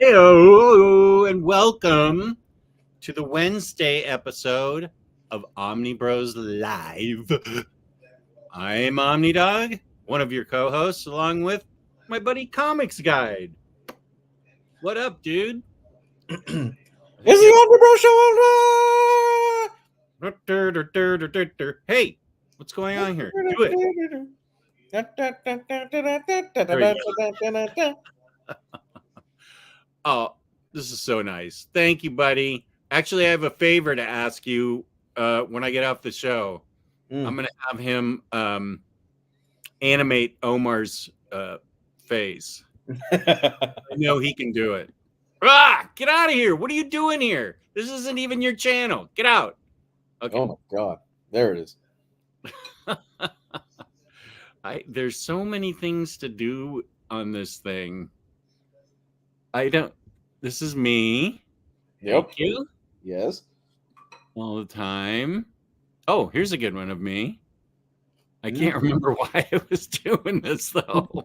Hello and welcome to the Wednesday episode of Omnibroslive. I'm Omnidog, one of your co-hosts, along with my buddy Comics Guide. What up, dude? It's the Omnibus Show! Hey, what's going on here? Do it. Oh, this is so nice. Thank you, buddy. Actually, I have a favor to ask you when I get off the show. I'm going to have him animate Omar's face. I know he can do it. Get out of here. What are you doing here? This isn't even your channel. Get out. Okay. Oh, my God. There it is. There's so many things to do on this thing. This is me. Yep. Thank you. Yes. All the time. Oh, here's a good one of me. I can't remember why I was doing this, though.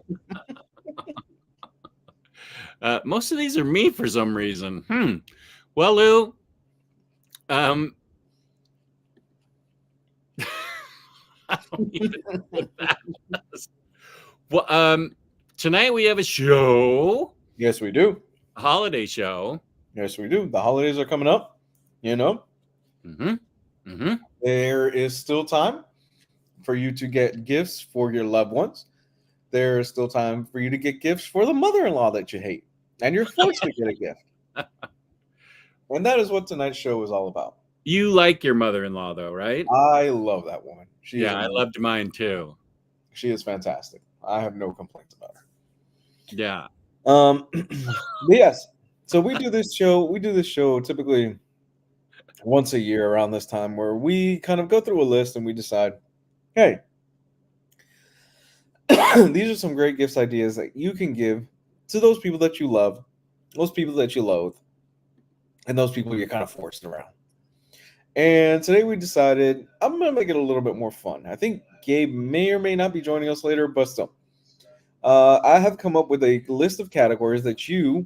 Most of these are me for some reason. Well, Lou, I don't even know what that was. Well, tonight we have a show. Yes, we do. A holiday show. Yes, we do. The holidays are coming up, you know. There is still time for you to get gifts for your loved ones. There is still time for you to get gifts for the mother-in-law that you hate. And you're forced to get a gift. And that is what tonight's show is all about. You like your mother-in-law, though, right? I love that woman. I loved mine, too. She is fantastic. I have no complaints about her. Yeah. Yes. So we do this show typically once a year around this time, where we kind of go through a list and we decide, hey, these are some great gifts ideas that you can give to those people that you love, those people that you loathe, and those people you're kind of forced around. And today we decided I'm going to make it a little bit more fun. I think Gabe may or may not be joining us later, but still. I have come up with a list of categories that you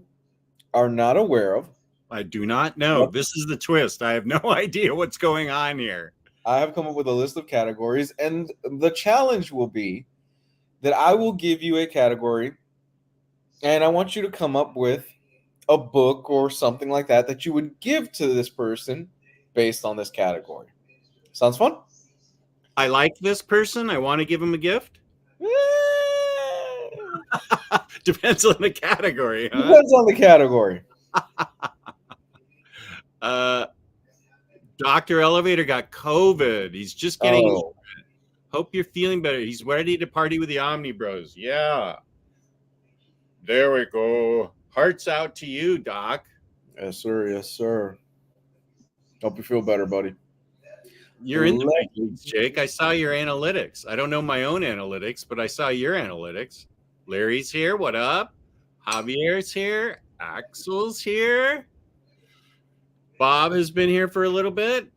are not aware of. I do not know. Yep. This is the twist. I have no idea what's going on here. I have come up with a list of categories, and the challenge will be that I will give you a category, and I want you to come up with a book or something like that you would give to this person based on this category. Sounds fun? I like this person. I want to give him a gift. Depends on the category. Huh? Depends on the category. Dr. Elevator got COVID. He's just getting over it. Hope you're feeling better. He's ready to party with the Omnibros. Yeah. There we go. Hearts out to you, Doc. Yes, sir. Yes, sir. Hope you feel better, buddy. You're in the big leagues, Jake. I saw your analytics. I don't know my own analytics, but I saw your analytics. Larry's here. What up? Javier's here. Axel's here. Bob has been here for a little bit.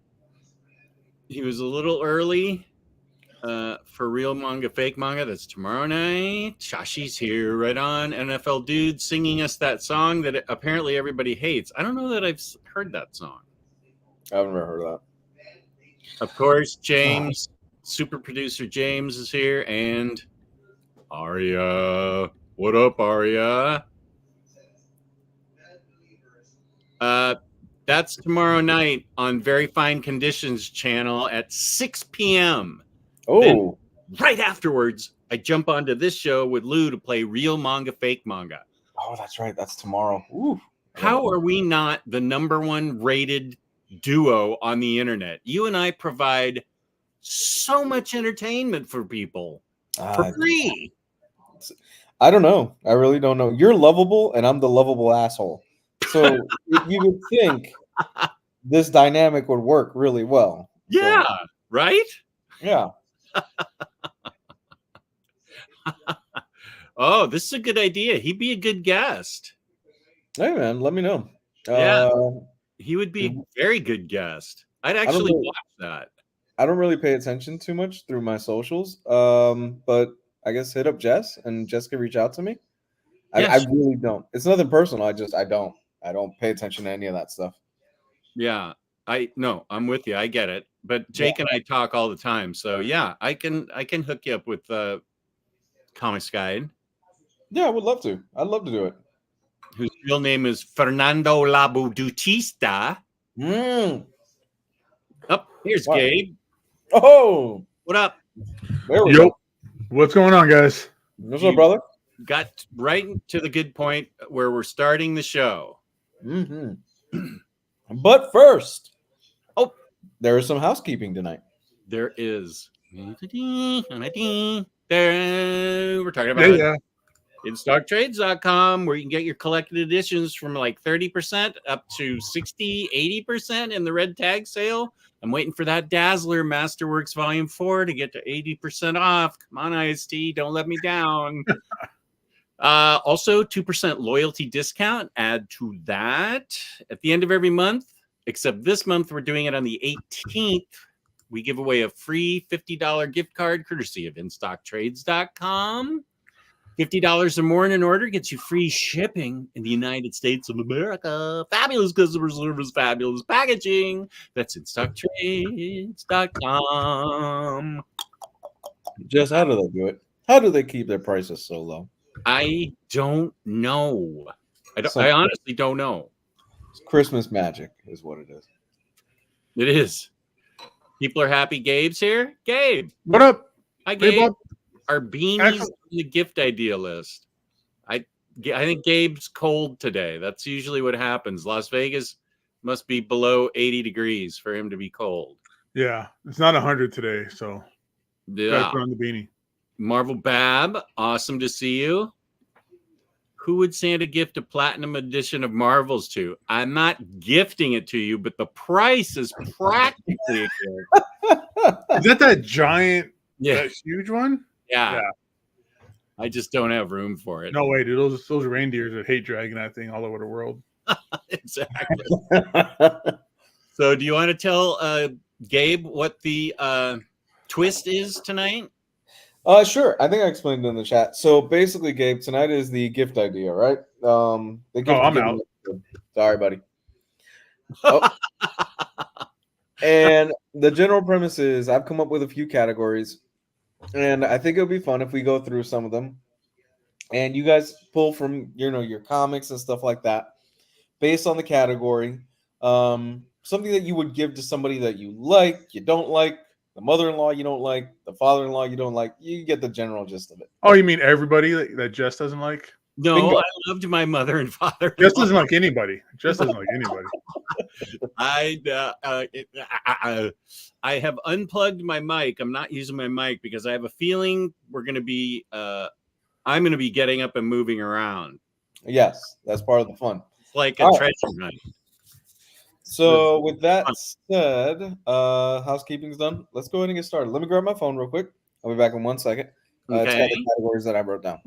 He was a little early for Real Manga, Fake Manga. That's tomorrow night. Shashi's here right on. NFL Dude singing us that song that apparently everybody hates. I don't know that I've heard that song. I've never heard of that. Of course, James, super producer James is here, and Aria. What up, Aria? That's tomorrow night on Very Fine Conditions channel at 6 p.m. Oh. Then, right afterwards, I jump onto this show with Lou to play Real Manga, Fake Manga. Oh, that's right. That's tomorrow. Ooh. How are we not the #1 rated duo on the internet? You and I provide so much entertainment for people for free. I don't know. I really don't know. You're lovable, and I'm the lovable asshole. So you would think this dynamic would work really well. Yeah, so, right? Yeah. Oh, this is a good idea. He'd be a good guest. Hey, man, let me know. Yeah, he would be a very good guest. I'd actually watch that. I don't really pay attention too much through my socials, but I guess hit up Jess, and Jess can reach out to me. I really don't. It's nothing personal. I don't pay attention to any of that stuff. Yeah. I'm with you. I get it. But Jake and I talk all the time. So yeah, I can hook you up with Comics Guide. Yeah, I would love to. I'd love to do it. Whose real name is Fernando Labudutista. Here's Wow. Gabe. Oh, what up? There we go. What's going on, guys? What's up, brother? Got right to the good point where we're starting the show. But first, there is some housekeeping tonight. There is. We're talking about InStockTrades.com, where you can get your collected editions from like 30% up to 60, 80% in the red tag sale. I'm waiting for that Dazzler Masterworks Volume 4 to get to 80% off. Come on, IST, don't let me down. Also, 2% loyalty discount. Add to that at the end of every month, except this month we're doing it on the 18th. We give away a free $50 gift card courtesy of InStockTrades.com. $50 or more in an order gets you free shipping in the United States of America. Fabulous customer service, fabulous packaging. That's InStockTrades.com. Just how do they do it? How do they keep their prices so low? I don't know. I honestly don't know. It's Christmas magic is what it is. It is. People are happy. Gabe's here. Gabe. What up? Hi, Gabe. Hey, Are beanies on the gift idea list? I think Gabe's cold today. That's usually what happens. Las Vegas must be below 80 degrees for him to be cold. Yeah, it's not 100 today, so yeah. On the beanie. Marvel Bab, awesome to see you. Who would Santa gift a platinum edition of Marvels to? I'm not gifting it to you, but the price is practically a gift. Is that giant, that huge one? Yeah. I just don't have room for it. No way, dude. Those reindeers that hate dragging that thing all over the world. Exactly. So do you want to tell Gabe what the twist is tonight? Sure. I think I explained it in the chat. So basically, Gabe, tonight is the gift idea, right? I'm out. Sorry, buddy. And the general premise is I've come up with a few categories, and I think it would be fun if we go through some of them, and you guys pull from your comics and stuff like that, based on the category. Something that you would give to somebody that you like, you don't like, the mother-in-law you don't like, the father-in-law you don't like. You get the general gist of it. Oh, you mean everybody that Jess doesn't like? No, Bingo. I loved my mother and father. Jess doesn't like anybody. Jess doesn't like anybody. I have unplugged my mic. I'm not using my mic because I have a feeling we're going to be I'm going to be getting up and moving around. Yes, that's part of the fun. It's like a treasure hunt. So with that said, housekeeping's done. Let's go ahead and get started. Let me grab my phone real quick. I'll be back in 1 second. Okay. It's got the categories that I wrote down.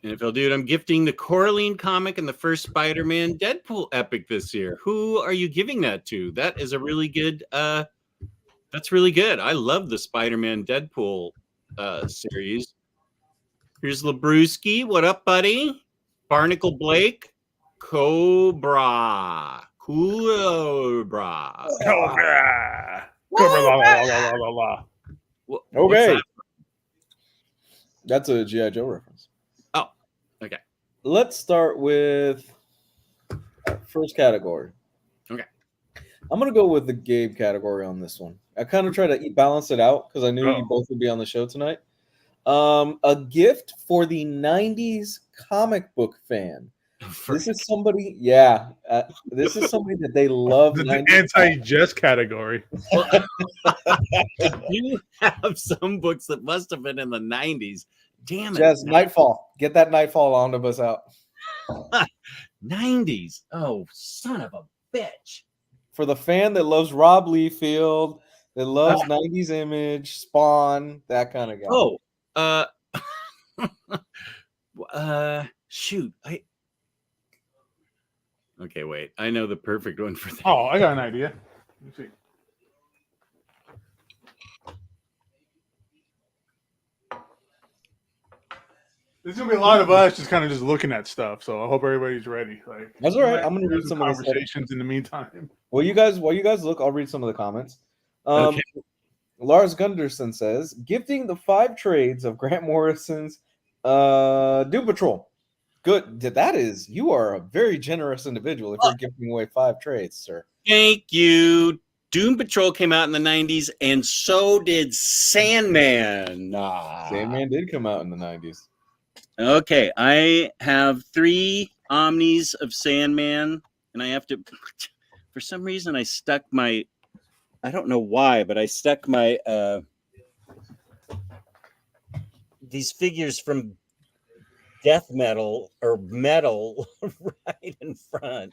And if I'll do it, I'm gifting the Coraline comic and the first Spider-Man Deadpool epic this year. Who are you giving that to? That is a really good. That's really good. I love the Spider-Man Deadpool series. Here's Labruski. What up, buddy? Barnacle Blake. Cobra. Okay. That's a G.I. Joe reference. Oh, okay. Let's start with first category. Okay. I'm going to go with the Gabe category on this one. I kind of try to balance it out because I knew you both would be on the show tonight. A gift for the 90s comic book fan. This is somebody, this is somebody that they love. The anti-Jess category. You have some books that must have been in the 90s. Damn it. Jess, Nightfall. Get that Nightfall omnibus out. 90s. Oh, son of a bitch. For the fan that loves Rob Liefeld, that loves 90s Image, Spawn, that kind of guy. Shoot. Okay, wait. I know the perfect one for that. Oh, I got an idea. Let me see. There's gonna be a lot of us just kind of just looking at stuff. So I hope everybody's ready. Like That's all right. might I'm gonna have read some of the conversations in the meantime. While you guys look, I'll read some of the comments. Okay. Lars Gunderson says, gifting the 5 trades of Grant Morrison's Doom Patrol. Good. That is, you are a very generous individual if you're gifting away 5 trades, sir. Thank you. Doom Patrol came out in the 90s, and so did Sandman. Sandman did come out in the 90s. Okay, I have 3 Omnis of Sandman, and I have to, for some reason, I stuck my, I don't know why, but I stuck my, these figures from death metal or metal right in front.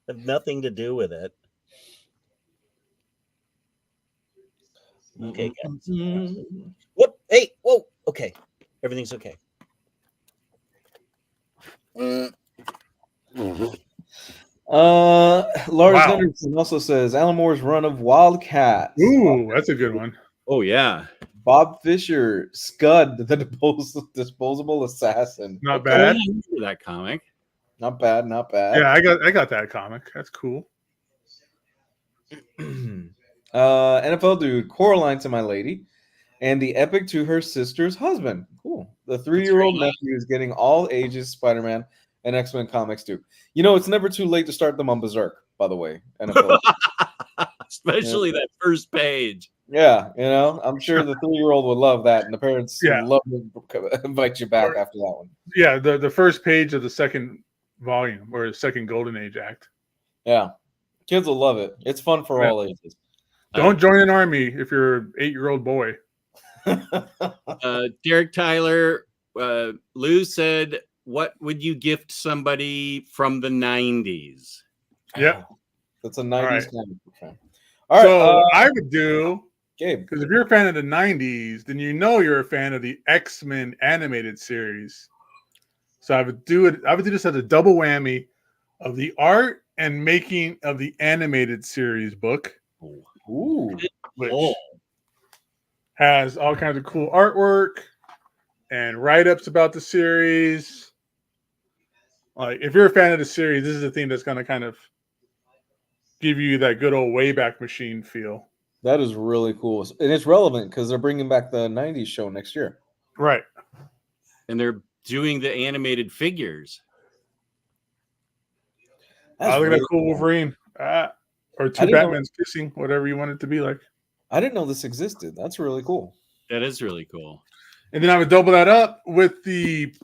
Have nothing to do with it. Okay, guys. What? Hey, whoa. Okay, everything's okay. Lars Gunderson also says Alan Moore's run of Wildcats. Ooh, that's a good one. Oh yeah. Bob Fisher, Scud, the disposable assassin. Not bad. That comic. Not bad. Not bad. Yeah, I got that comic. That's cool. NFL dude, Coraline to my lady, and the epic to her sister's husband. Cool. The 3-year-old nephew is getting all ages Spider-Man and X-Men comics too. You know, it's never too late to start them on Berserk, by the way. NFL. Especially that first page. Yeah, you know, I'm sure the 3-year-old would love that, and the parents would love to invite you back after that one. Yeah, the first page of the second volume or the second Golden Age act. Yeah, kids will love it. It's fun for all ages. Don't join an army if you're an 8-year-old boy. Derek Tyler, Lou said, what would you gift somebody from the 90s? Yeah. That's a 90s comic. All right. So I would do, Gabe, because if you're a fan of the 90s, then you know you're a fan of the X-Men animated series. So I would do this as a double whammy of the art and making of the animated series book. Ooh. Which has all kinds of cool artwork and write-ups about the series. Like, if you're a fan of the series, this is the thing that's going to kind of give you that good old Wayback Machine feel. That is really cool. And it's relevant because they're bringing back the 90s show next year. Right. And they're doing the animated figures. Look at that cool Wolverine. Or 2 Batmans kissing, whatever you want it to be like. I didn't know this existed. That's really cool. That is really cool. And then I would double that up with the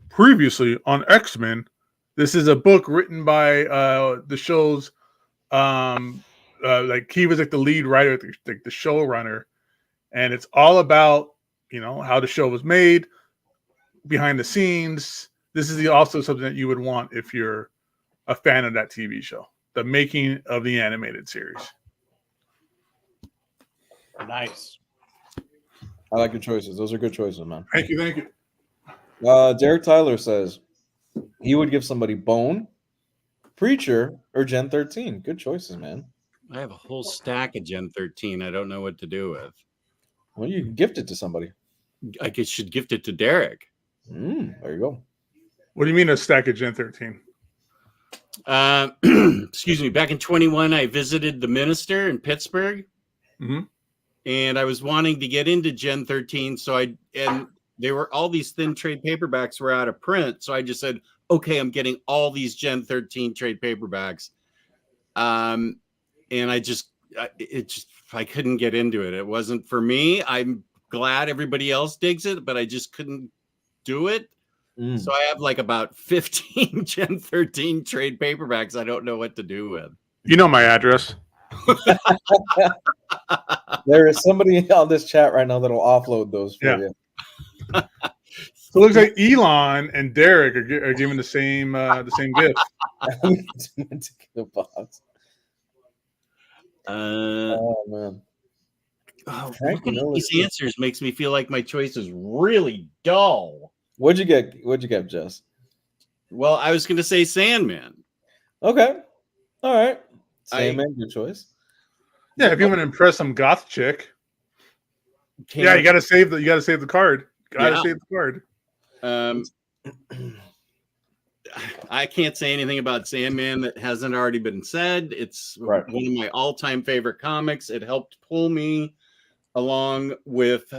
previously on X-Men. This is a book written by the show's like he was like the lead writer, like the showrunner, and it's all about, you know, how the show was made, behind the scenes. This is also something that you would want if you're a fan of that TV show, the making of the animated series. Nice. I like your choices. Those are good choices, man. Thank you, thank you. Derek Tyler says he would give somebody Bone, Preacher, or Gen 13. Good choices, man. I have a whole stack of Gen 13. I don't know what to do with. Well, you can gift it to somebody. I guess should gift it to Derek. There you go. What do you mean a stack of Gen 13? Excuse me. Back in 21, I visited the Minister in Pittsburgh. Mm-hmm. And I was wanting to get into Gen 13. And they were, all these thin trade paperbacks were out of print. So I just said, okay, I'm getting all these Gen 13 trade paperbacks. And I couldn't get into it. It wasn't for me. I'm glad everybody else digs it, but I just couldn't do it. So I have like about 15 Gen 13 trade paperbacks I don't know what to do with. You know my address. There is somebody on this chat right now that'll offload those for you. So it looks like Elon and Derek are giving the same gift. Oh man. Looking at these answers makes me feel like my choice is really dull. What'd you get, Jess? Well, I was going to say Sandman. Okay. All right. Sandman, good choice. Yeah, if you want to impress some goth chick. Yeah, you got to save the card. Got to save the card. I can't say anything about Sandman that hasn't already been said. It's Right. one of my all-time favorite comics. It helped pull me along with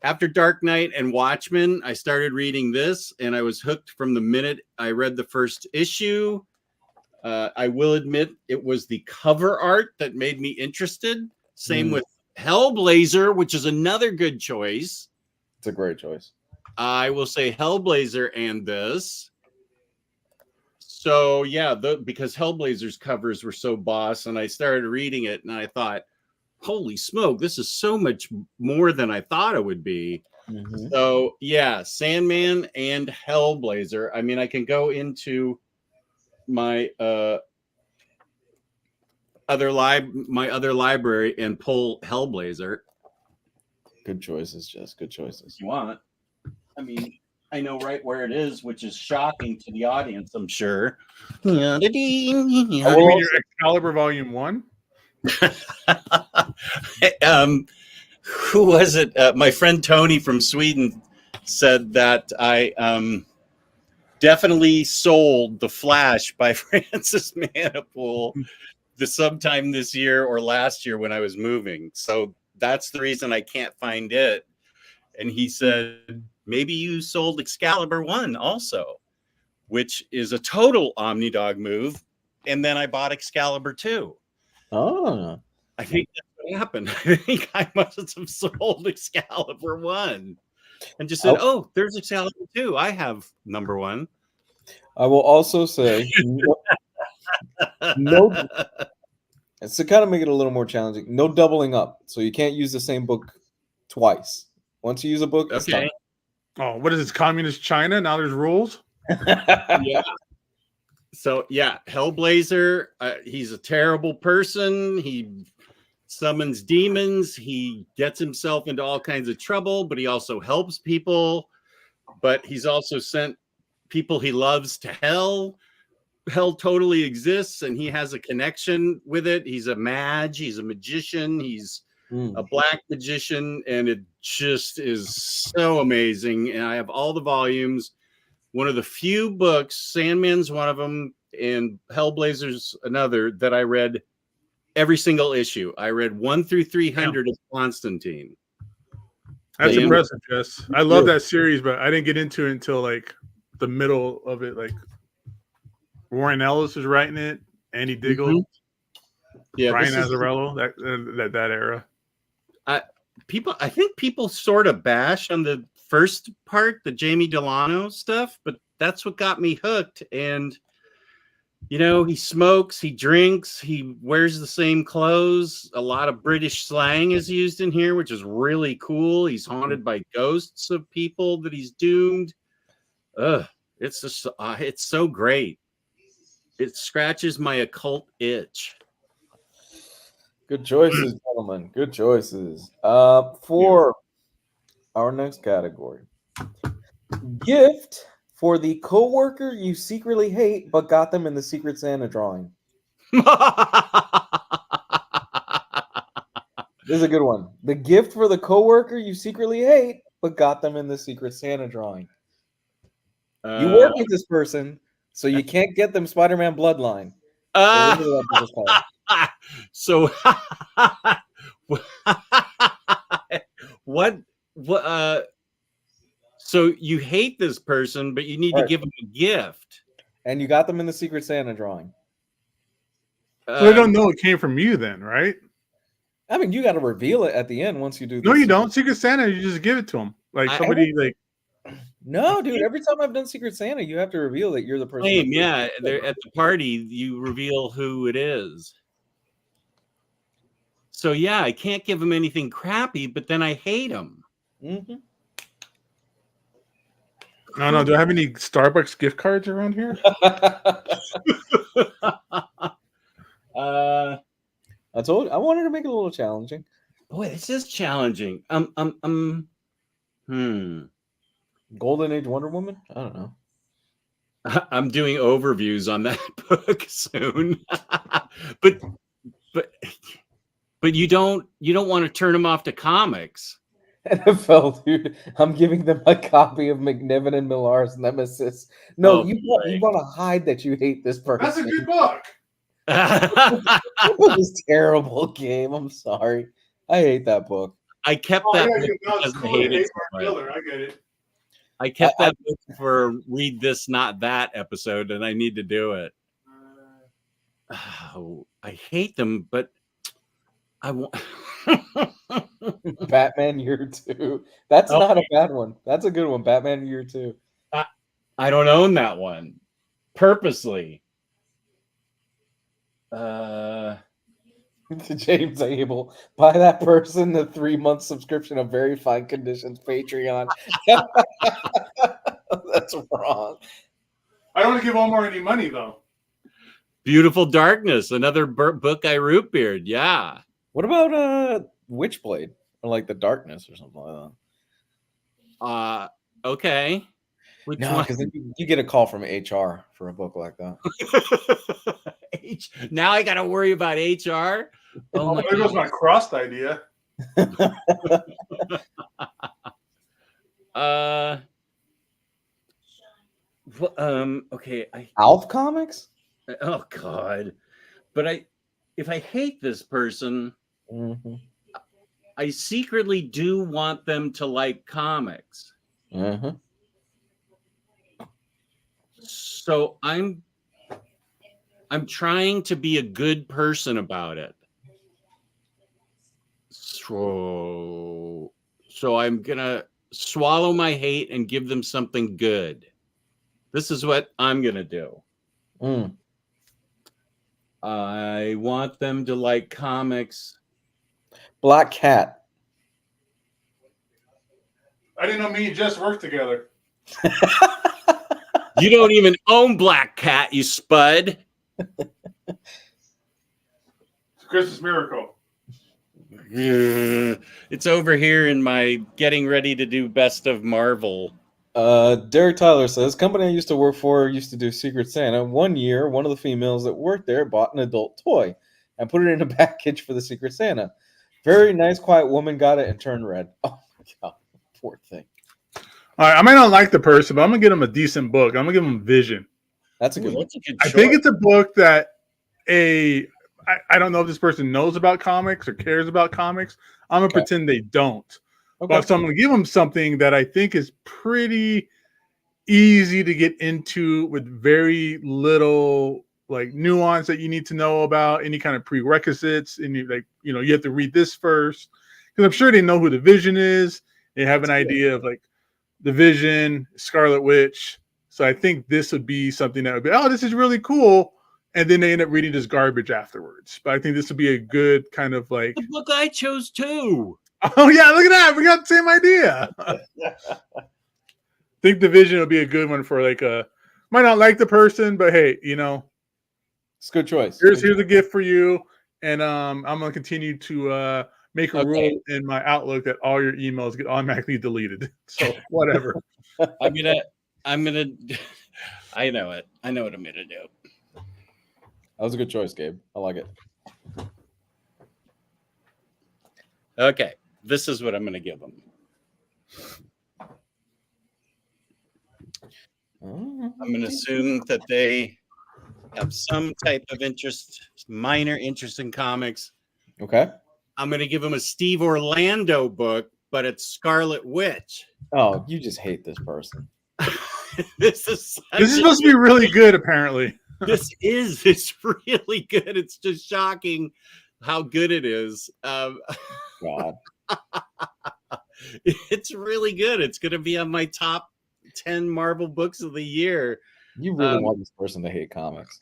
after Dark Knight and Watchmen. I started reading this, and I was hooked from the minute I read the first issue. I will admit it was the cover art that made me interested. Same with Hellblazer, which is another good choice. It's a great choice. I will say Hellblazer and this. So yeah, because Hellblazer's covers were so boss, and I started reading it, and I thought, holy smoke, this is so much more than I thought it would be. So yeah, Sandman and Hellblazer. I mean, I can go into my other library and pull Hellblazer. Good choices, Jess. Good choices. You want? I mean, I know right where it is, which is shocking to the audience, I'm sure. You mean your Excalibur Volume 1? Who was it? My friend Tony from Sweden said that I definitely sold The Flash by Francis Manipool sometime this year or last year when I was moving. So that's the reason I can't find it. And he said, maybe you sold Excalibur 1 also, which is a total Omnidog move. And then I bought Excalibur 2. Oh. I think that's what happened. I think I must have sold Excalibur 1 and just said, oh, there's Excalibur 2. I have number 1. I will also say, no, to kind of make it a little more challenging, no doubling up. So you can't use the same book twice. Once you use a book, it's done. Oh, what is this? Communist China? Now there's rules? Yeah. So, yeah, Hellblazer, he's a terrible person. He summons demons. He gets himself into all kinds of trouble, but he also helps people. But he's also sent people he loves to hell. Hell totally exists, and he has a connection with it. He's a mage. He's a magician. He's a black magician, and it just is so amazing. And I have all the volumes. One of the few books, Sandman's one of them, and Hellblazer's another, that I read every single issue. I read 1 through 300 of Constantine. That's impressive, Jess. I love that series, but I didn't get into it until like the middle of it. Like Warren Ellis was writing it, Andy Diggle, Brian Azzarello, that era. I think people sort of bash on the first part, the Jamie Delano stuff, but that's what got me hooked. And you know, he smokes, he drinks, he wears the same clothes. A lot of British slang is used in here, which is really cool. He's haunted by ghosts of people that he's doomed. It's just it's so great. It scratches my occult itch. Good choices, gentlemen. Good choices. For our next category, gift for the coworker you secretly hate but got them in the Secret Santa drawing. This is a good one. The gift for the coworker you secretly hate but got them in the Secret Santa drawing. You work with this person, so you can't get them Spider-Man bloodline. So what so you hate this person, but you need to give them a gift, and you got them in the Secret Santa drawing. So they don't know it came from you then, right? I mean, you got to reveal it at the end once you do this. No, you don't. Secret Santa, you just give it to them. Like somebody No, dude. Every time I've done Secret Santa, you have to reveal that you're the person. Yeah, they're at the party. You reveal who it is. So yeah, I can't give them anything crappy, but then I hate them. Mm-hmm. No. Do I have any Starbucks gift cards around here? I wanted to make it a little challenging. Boy, this is challenging. Golden Age Wonder Woman? I don't know. I'm doing overviews on that book soon. but you don't want to turn them off to comics. NFL, dude. I'm giving them a copy of McNiven and Millar's Nemesis. No, Oh, you want to hide that you hate this person. That's a good book. That book is terrible, game. I'm sorry. I hate that book. I kept Oh, that yeah, book no, it's because I cool to hated hate so Mark much. Miller. I get it. I kept that book for Read This, Not That episode, and I need to do it. Oh, I hate them, but I want. Batman Year 2. That's Oh. not a bad one. That's a good one. Batman Year 2. I don't own that one purposely. To James Abel, buy that person the 3-month subscription of Very Fine Conditions Patreon. That's wrong. I don't want to give Omar any money, though. Beautiful Darkness, another book I root beard. Yeah. What about Witchblade or like The Darkness or something like that? Okay. Which No, one? because then you get a call from HR for a book like that. Now I got to worry about HR. Oh, there goes my crossed idea. Okay. Alf Comics? Oh God. But if I hate this person, Mm-hmm. I secretly do want them to like comics. Mm-hmm. So I'm trying to be a good person about it. So I'm gonna swallow my hate and give them something good. This is what I'm gonna do. I want them to like comics. Black Cat. I didn't know me and Jess worked together. You don't even own Black Cat, you spud. It's a Christmas miracle. It's over here in my getting ready to do best of Marvel. Derek Tyler says, company I used to work for used to do Secret Santa. One year, one of the females that worked there bought an adult toy and put it in a package for the Secret Santa. Very nice, quiet woman got it and turned red. Oh my God, poor thing. All right, I might not like the person, but I'm gonna get him a decent book. I'm gonna give him Vision. That's a good one. That's a good I choice. think it's a book that I don't know if this person knows about comics or cares about comics. I'm gonna pretend they don't. Okay. But so I'm gonna give them something that I think is pretty easy to get into with very little like nuance that you need to know about, any kind of prerequisites, and you have to read this first because I'm sure they know who the Vision is. They have an idea of like the Vision, Scarlet Witch. So I think this would be something that would be, oh, this is really cool. And then they end up reading this garbage afterwards. But I think this would be a good kind of like the book I chose too. Oh yeah, look at that. We got the same idea. I think the Vision would be a good one for like might not like the person, but hey, It's a good choice. here's a gift for you. And I'm gonna continue to make a rule in my Outlook that all your emails get automatically deleted. So whatever. I'm gonna I know it. I know what I'm gonna do. That was a good choice, Gabe. I like it. Okay, this is what I'm gonna give them. I'm gonna assume that they have some type of interest, minor interest in comics. Okay. I'm gonna give them a Steve Orlando book, but it's Scarlet Witch. Oh, you just hate this person. This is supposed to be really good, apparently. It's really good. It's just shocking how good it is. God. It's really good. It's going to be on my top 10 Marvel books of the year. You really want this person to hate comics.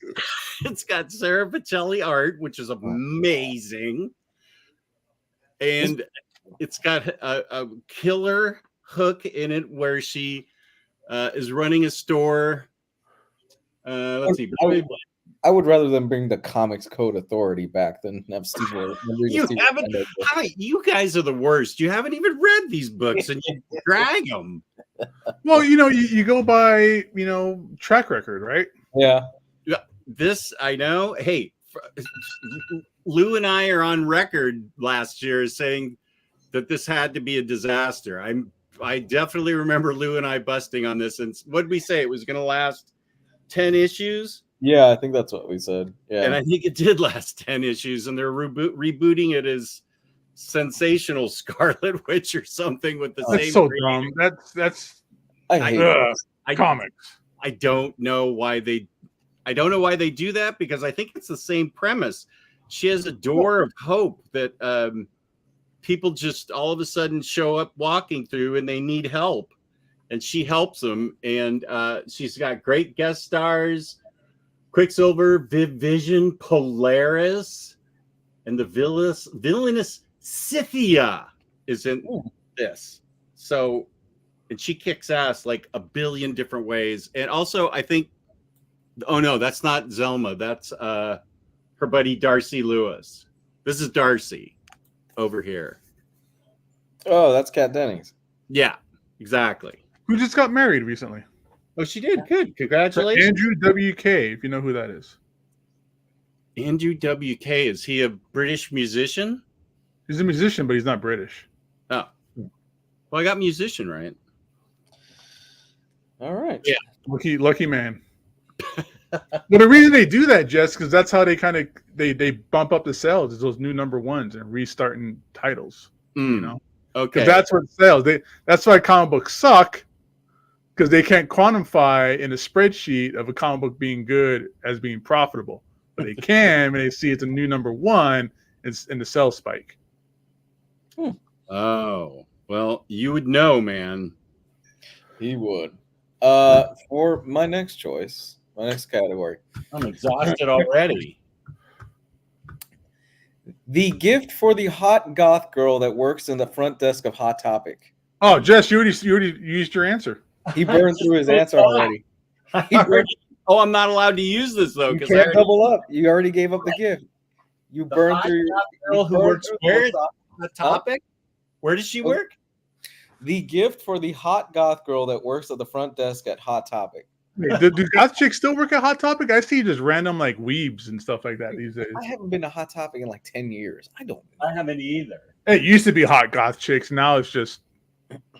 It's got Sarah Pichelli art, which is amazing. And it's got a killer hook in it where she is running a store. Let's see. I would rather them bring the Comics Code Authority back than have Steve. You guys are the worst. You haven't even read these books and you drag them. Well, you go by, track record, right? Yeah. This, I know. Hey, Lou and I are on record last year saying that this had to be a disaster. I definitely remember Lou and I busting on this. And what did we say? It was going to last 10 issues? Yeah, I think that's what we said. Yeah. And I think it did last 10 issues, and they're rebooting it as Sensational Scarlet Witch or something with the That's same. so dumb. That's I hate comics. I don't know why they do that, because I think it's the same premise. She has a door of hope that people just all of a sudden show up walking through, and they need help, and she helps them. And she's got great guest stars. Quicksilver, Vision, Polaris, and the villainous Scythia is in this. So, and she kicks ass like a billion different ways. And also, I think, oh no, that's not Zelma. That's her buddy Darcy Lewis. This is Darcy over here. Oh, that's Kat Dennings. Yeah, exactly. Who just got married recently? Oh, she did. Good. Congratulations. Andrew W.K., if you know who that is. Andrew W.K., is he a British musician? He's a musician, but he's not British. Oh. Well, I got musician right. All right. Yeah. Lucky man. Well, the reason they do that, Jess, because that's how they kind of they bump up the sales, is those new number ones and restarting titles. You know? Okay. Because that's what sells. That's why comic books suck. Because they can't quantify in a spreadsheet of a comic book being good as being profitable, but they can when they see it's a new number one in the sell spike. Oh, well, you would know, man. He would. For my next choice, my next category, I'm exhausted already. the gift for the hot goth girl that works in the front desk of Hot Topic. Oh, Jess, you already used your answer. He burned through his answer already. Oh, I'm not allowed to use this though. You can't double up. You already gave up the gift. You burned through your girl who works where? The Topic? Where does she work? The gift for the hot goth girl that works at the front desk at Hot Topic. Wait, do goth chicks still work at Hot Topic? I see just random like weebs and stuff like that these days. I haven't been to Hot Topic in like 10 years. I haven't either. It used to be hot goth chicks. Now it's just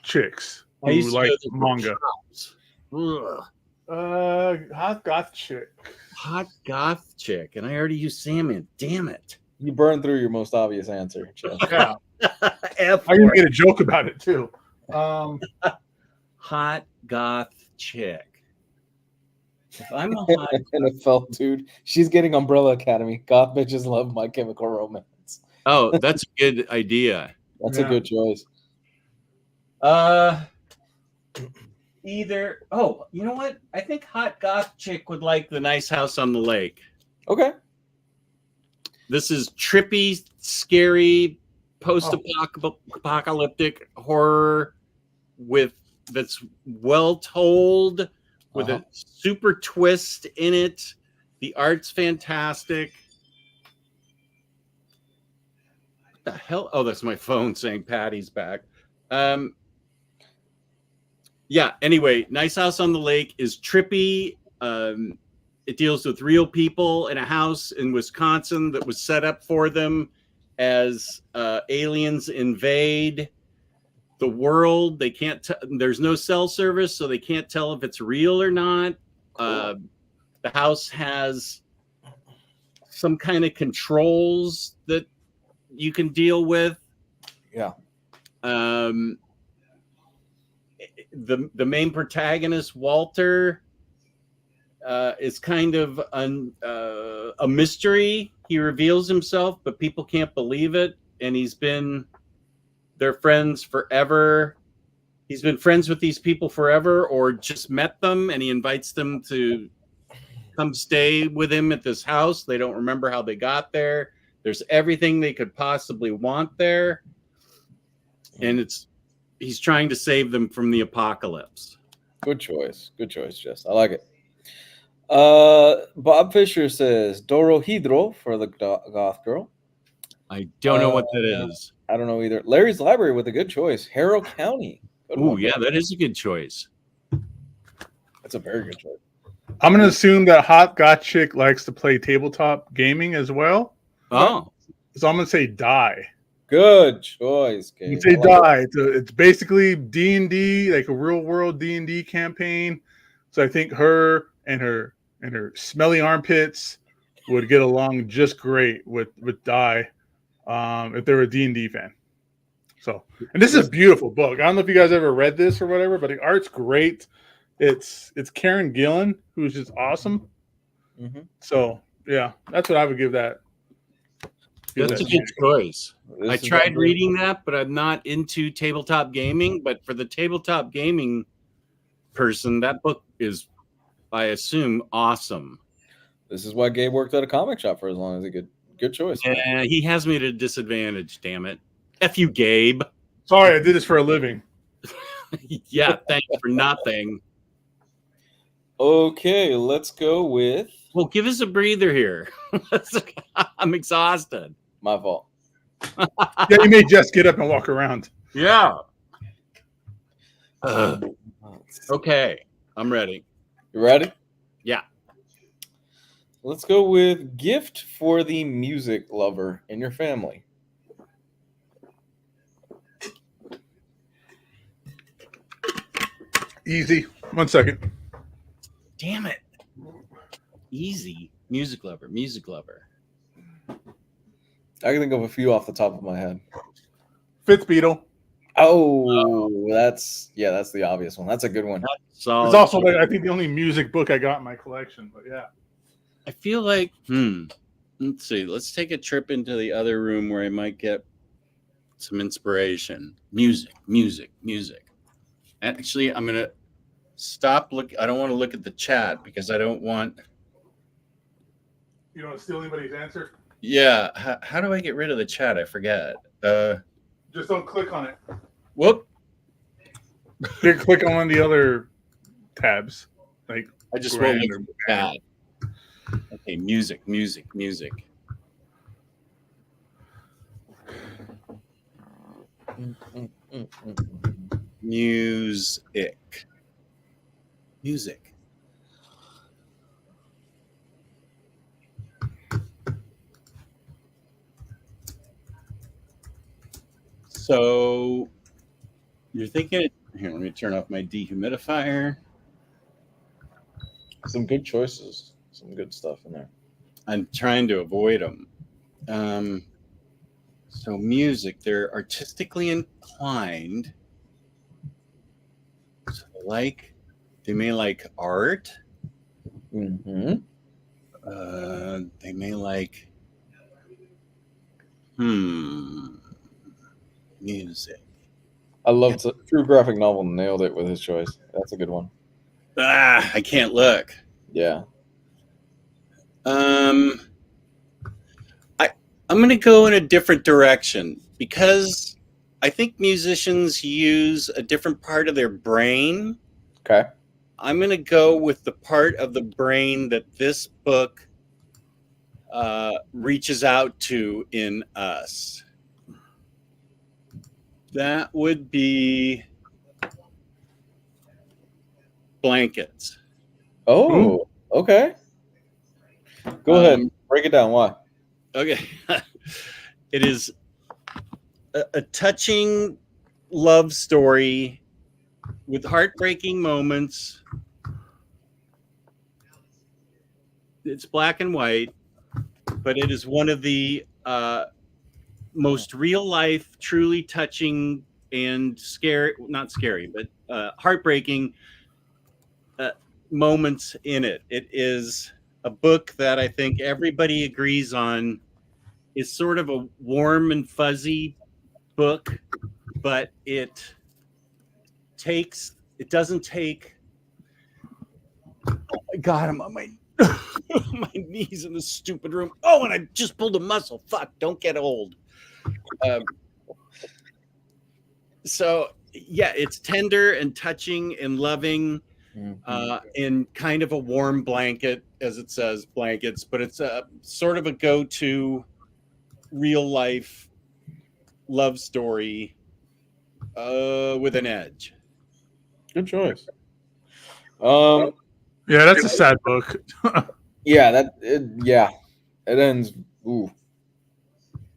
chicks I who used to like go to manga. Ugh. Hot goth chick. Hot goth chick, and I already used Salmon. Damn it. You burned through your most obvious answer, Jeff. Yeah, F I even made a joke about it too. hot goth chick. If I'm a hot NFL dude, she's getting Umbrella Academy. Goth bitches love My Chemical Romance. Oh, that's a good idea. That's a good choice. Either. Oh, you know what? I think hot goth chick would like The Nice House on the Lake. Okay. This is trippy, scary, post-apocalyptic horror that's well told, with a super twist in it. The art's fantastic. What the hell? Oh, that's my phone saying Patty's back. Yeah, anyway, Nice House on the Lake is trippy. It deals with real people in a house in Wisconsin that was set up for them as aliens invade the world. They can't there's no cell service, so they can't tell if it's real or not. Cool. The house has some kind of controls that you can deal with. Yeah. The main protagonist, Walter, is kind of a mystery. He reveals himself, but people can't believe it. And they're friends forever. He's been friends with these people forever, or just met them, and he invites them to come stay with him at this house. They don't remember how they got there. There's everything they could possibly want there. And he's trying to save them from the apocalypse. Good choice, Jess. I like it. Bob Fisher says Dorohedro for the goth girl. I don't know what that is. I don't know either. Larry's Library with a good choice. Harrow County. Oh, yeah, that is a good choice. That's a very good choice. I'm going to assume that hot goth chick likes to play tabletop gaming as well. Oh. So I'm going to say Die. Good choice, You Gabe. say I like die. It's basically D&D, like a real world D&D campaign. So I think her and her smelly armpits would get along just great with die, if they're a D&D fan. So, and this is a beautiful book. I don't know if you guys ever read this or whatever, but the art's great. It's Karen Gillan, who's just awesome. Mhm. So yeah, that's what I would give that. That's a good choice. This I is tried not- reading that, but I'm not into tabletop gaming. But for the tabletop gaming person, that book is, I assume, awesome. This is why Gabe worked at a comic shop for as long as he could. Good choice. man. Yeah, he has me at a disadvantage. Damn it! F you, Gabe. Sorry, I did this for a living. Yeah, thanks for nothing. Okay, let's go with Well, give us a breather here. I'm exhausted. my fault. Yeah, you made Jess get up and walk around. Yeah. Okay, I'm ready. You ready? Yeah. Let's go with gift for the music lover in your family. Easy. 1 second. Damn it. Easy. Music lover. Music lover. I can think of a few off the top of my head. Fifth Beatle. Oh, that's the obvious one. That's a good one. So It's also like, I think the only music book I got in my collection. But yeah, I feel like let's see. Let's take a trip into the other room where I might get some inspiration. Music. Actually, I'm gonna stop. I don't want to look at the chat because I don't want. you don't want to steal anybody's answer. Yeah. How do I get rid of the chat? I forget. Just don't click on it. Whoop. You click on one of the other tabs. Like I just grand won't look at the chat. Okay. Music. Music. So you're thinking, here, let me turn off my dehumidifier. Some good choices. Some good stuff in there. I'm trying to avoid them. So music, they're artistically inclined. So they may like art. Mm-hmm. They may like music. I loved it. True graphic novel nailed it with his choice. That's a good one. I can't look. Yeah. I'm going to go in a different direction because I think musicians use a different part of their brain. Okay. I'm going to go with the part of the brain that this book reaches out to in us. That would be blankets. Oh, okay. Go ahead. Break it down. Why? Okay. It is a touching love story with heartbreaking moments. It's black and white, but it is one of the most real life, truly touching and scary, not scary, but heartbreaking moments in it. It is a book that I think everybody agrees on is sort of a warm and fuzzy book, but it doesn't take. Oh my God, I'm on my my knees in this stupid room. Oh, and I just pulled a muscle. Fuck, don't get old. So yeah, it's tender and touching and loving. In kind of a warm blanket, as it says, blankets, but it's a sort of a go-to real life love story with an edge. Good choice. Yeah, that's a sad book. Yeah, it ends. Ooh,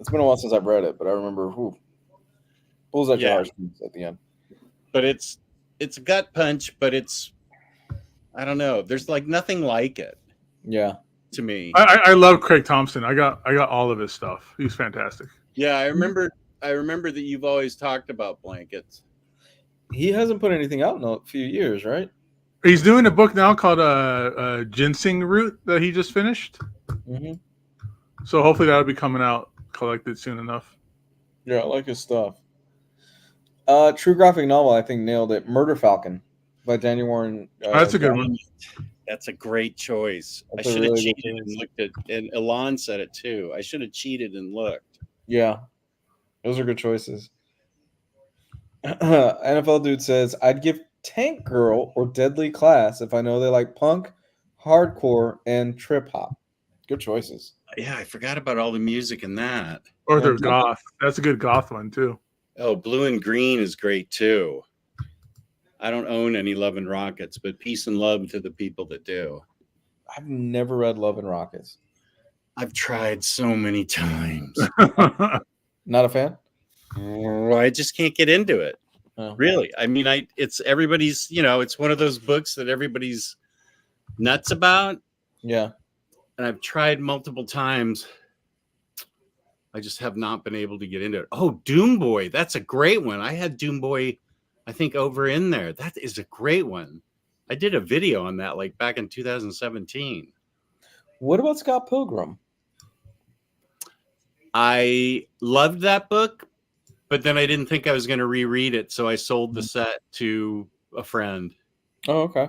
It's been a while since I've read it, but I remember pulls at your Yeah. heartstrings at the end. But it's a gut punch, but I don't know. There's like nothing like it Yeah. to me. I love Craig Thompson. I got all of his stuff. He's fantastic. Yeah, I remember that you've always talked about blankets. He hasn't put anything out in a few years, right? He's doing a book now called Ginseng Root that he just finished. Mm-hmm. So hopefully that'll be coming out collected soon enough. Yeah, I like his stuff. True graphic novel, I think nailed it. Murder Falcon by Daniel Warren. That's a good one. That's a great choice. That's I a should have really good cheated choice. and looked at, and Elon said it too. I should have cheated and looked. Yeah, those are good choices. NFL Dude says, I'd give Tank Girl or Deadly Class if I know they like punk, hardcore, and trip hop. Good choices. Yeah, I forgot about all the music in that. Or Yeah, they're goth. That's a good goth one too. Oh, Blue and Green is great too. I don't own any Love and Rockets, but peace and love to the people that do. I've never read Love and Rockets. I've tried so many times. Not a fan? I just can't get into it. Oh. Really. I mean, it's everybody's, it's one of those books that everybody's nuts about. Yeah. And I've tried multiple times. I just have not been able to get into it. Oh, Doom Boy. That's a great one. I had Doom Boy, I think, over in there. That is a great one. I did a video on that like back in 2017. What about Scott Pilgrim? I loved that book, but then I didn't think I was going to reread it. So I sold the set to a friend. Oh, okay.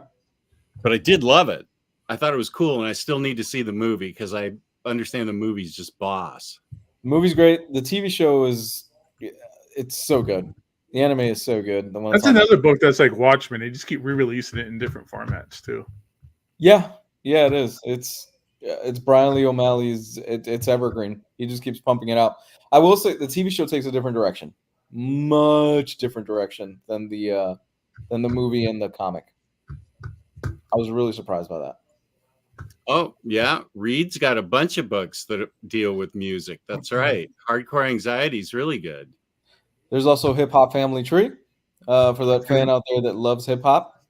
But I did love it. I thought it was cool. And I still need to see the movie because I understand the movie's just boss. The movie's great. The TV show it's so good. The anime is so good. The one That's another book that's like Watchmen. They just keep re-releasing it in different formats too. Yeah, it is. It's Brian Lee O'Malley's. It's evergreen. He just keeps pumping it out. I will say the TV show takes a different direction, much different direction than the movie and the comic. I was really surprised by that. Oh, yeah. Reed's got a bunch of books that deal with music. That's right. Hardcore Anxiety is really good. There's also Hip Hop Family Tree for that fan out there that loves hip hop.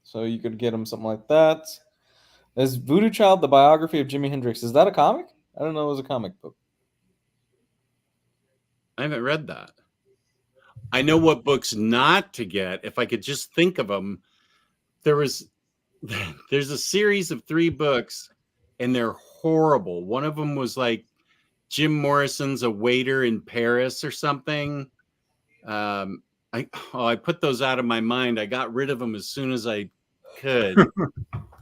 So you could get him something like that. There's Voodoo Child, the biography of Jimi Hendrix. Is that a comic? I don't know. It was a comic book. I haven't read that. I know what books not to get. If I could just think of them, there's a series of 3 books and they're horrible. One of them was like Jim Morrison's A Waiter in Paris or something. I put those out of my mind. I got rid of them as soon as I could.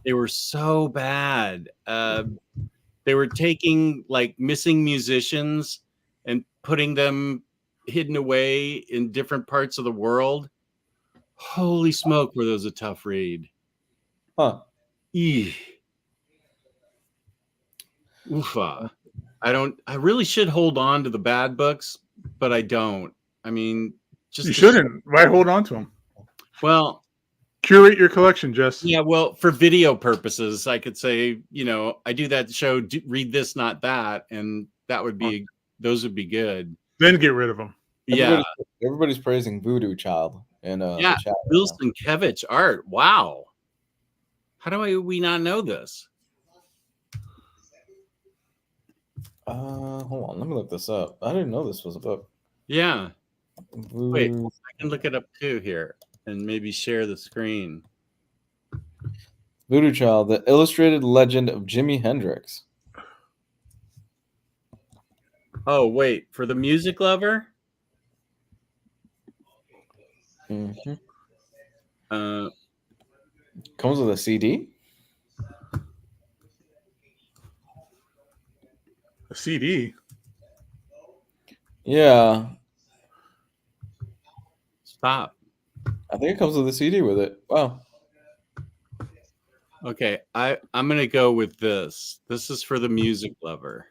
They were so bad. They were taking like missing musicians and putting them hidden away in different parts of the world. Holy smoke, were those a tough read. Huh. Eeh. Oofa. I really should hold on to the bad books, but I don't. I mean, You shouldn't. Why hold on to them? Well, curate your collection, Jess. Yeah, well, for video purposes, I could say, I do that show, read this, not that, and those would be good. Then get rid of them. Everybody's praising Voodoo Child in the chat. Bill Sienkiewicz art. Wow. How do we not know this? Hold on, let me look this up. I didn't know this was a book. Yeah. Voodoo. Wait, I can look it up too here and maybe share the screen. Voodoo Child, the illustrated legend of Jimi Hendrix. Oh, wait, for the music lover? Mm-hmm. Comes with a CD? A CD? Yeah. Stop. I think it comes with a CD with it. Wow. Okay, I'm going to go with this. This is for the music lover.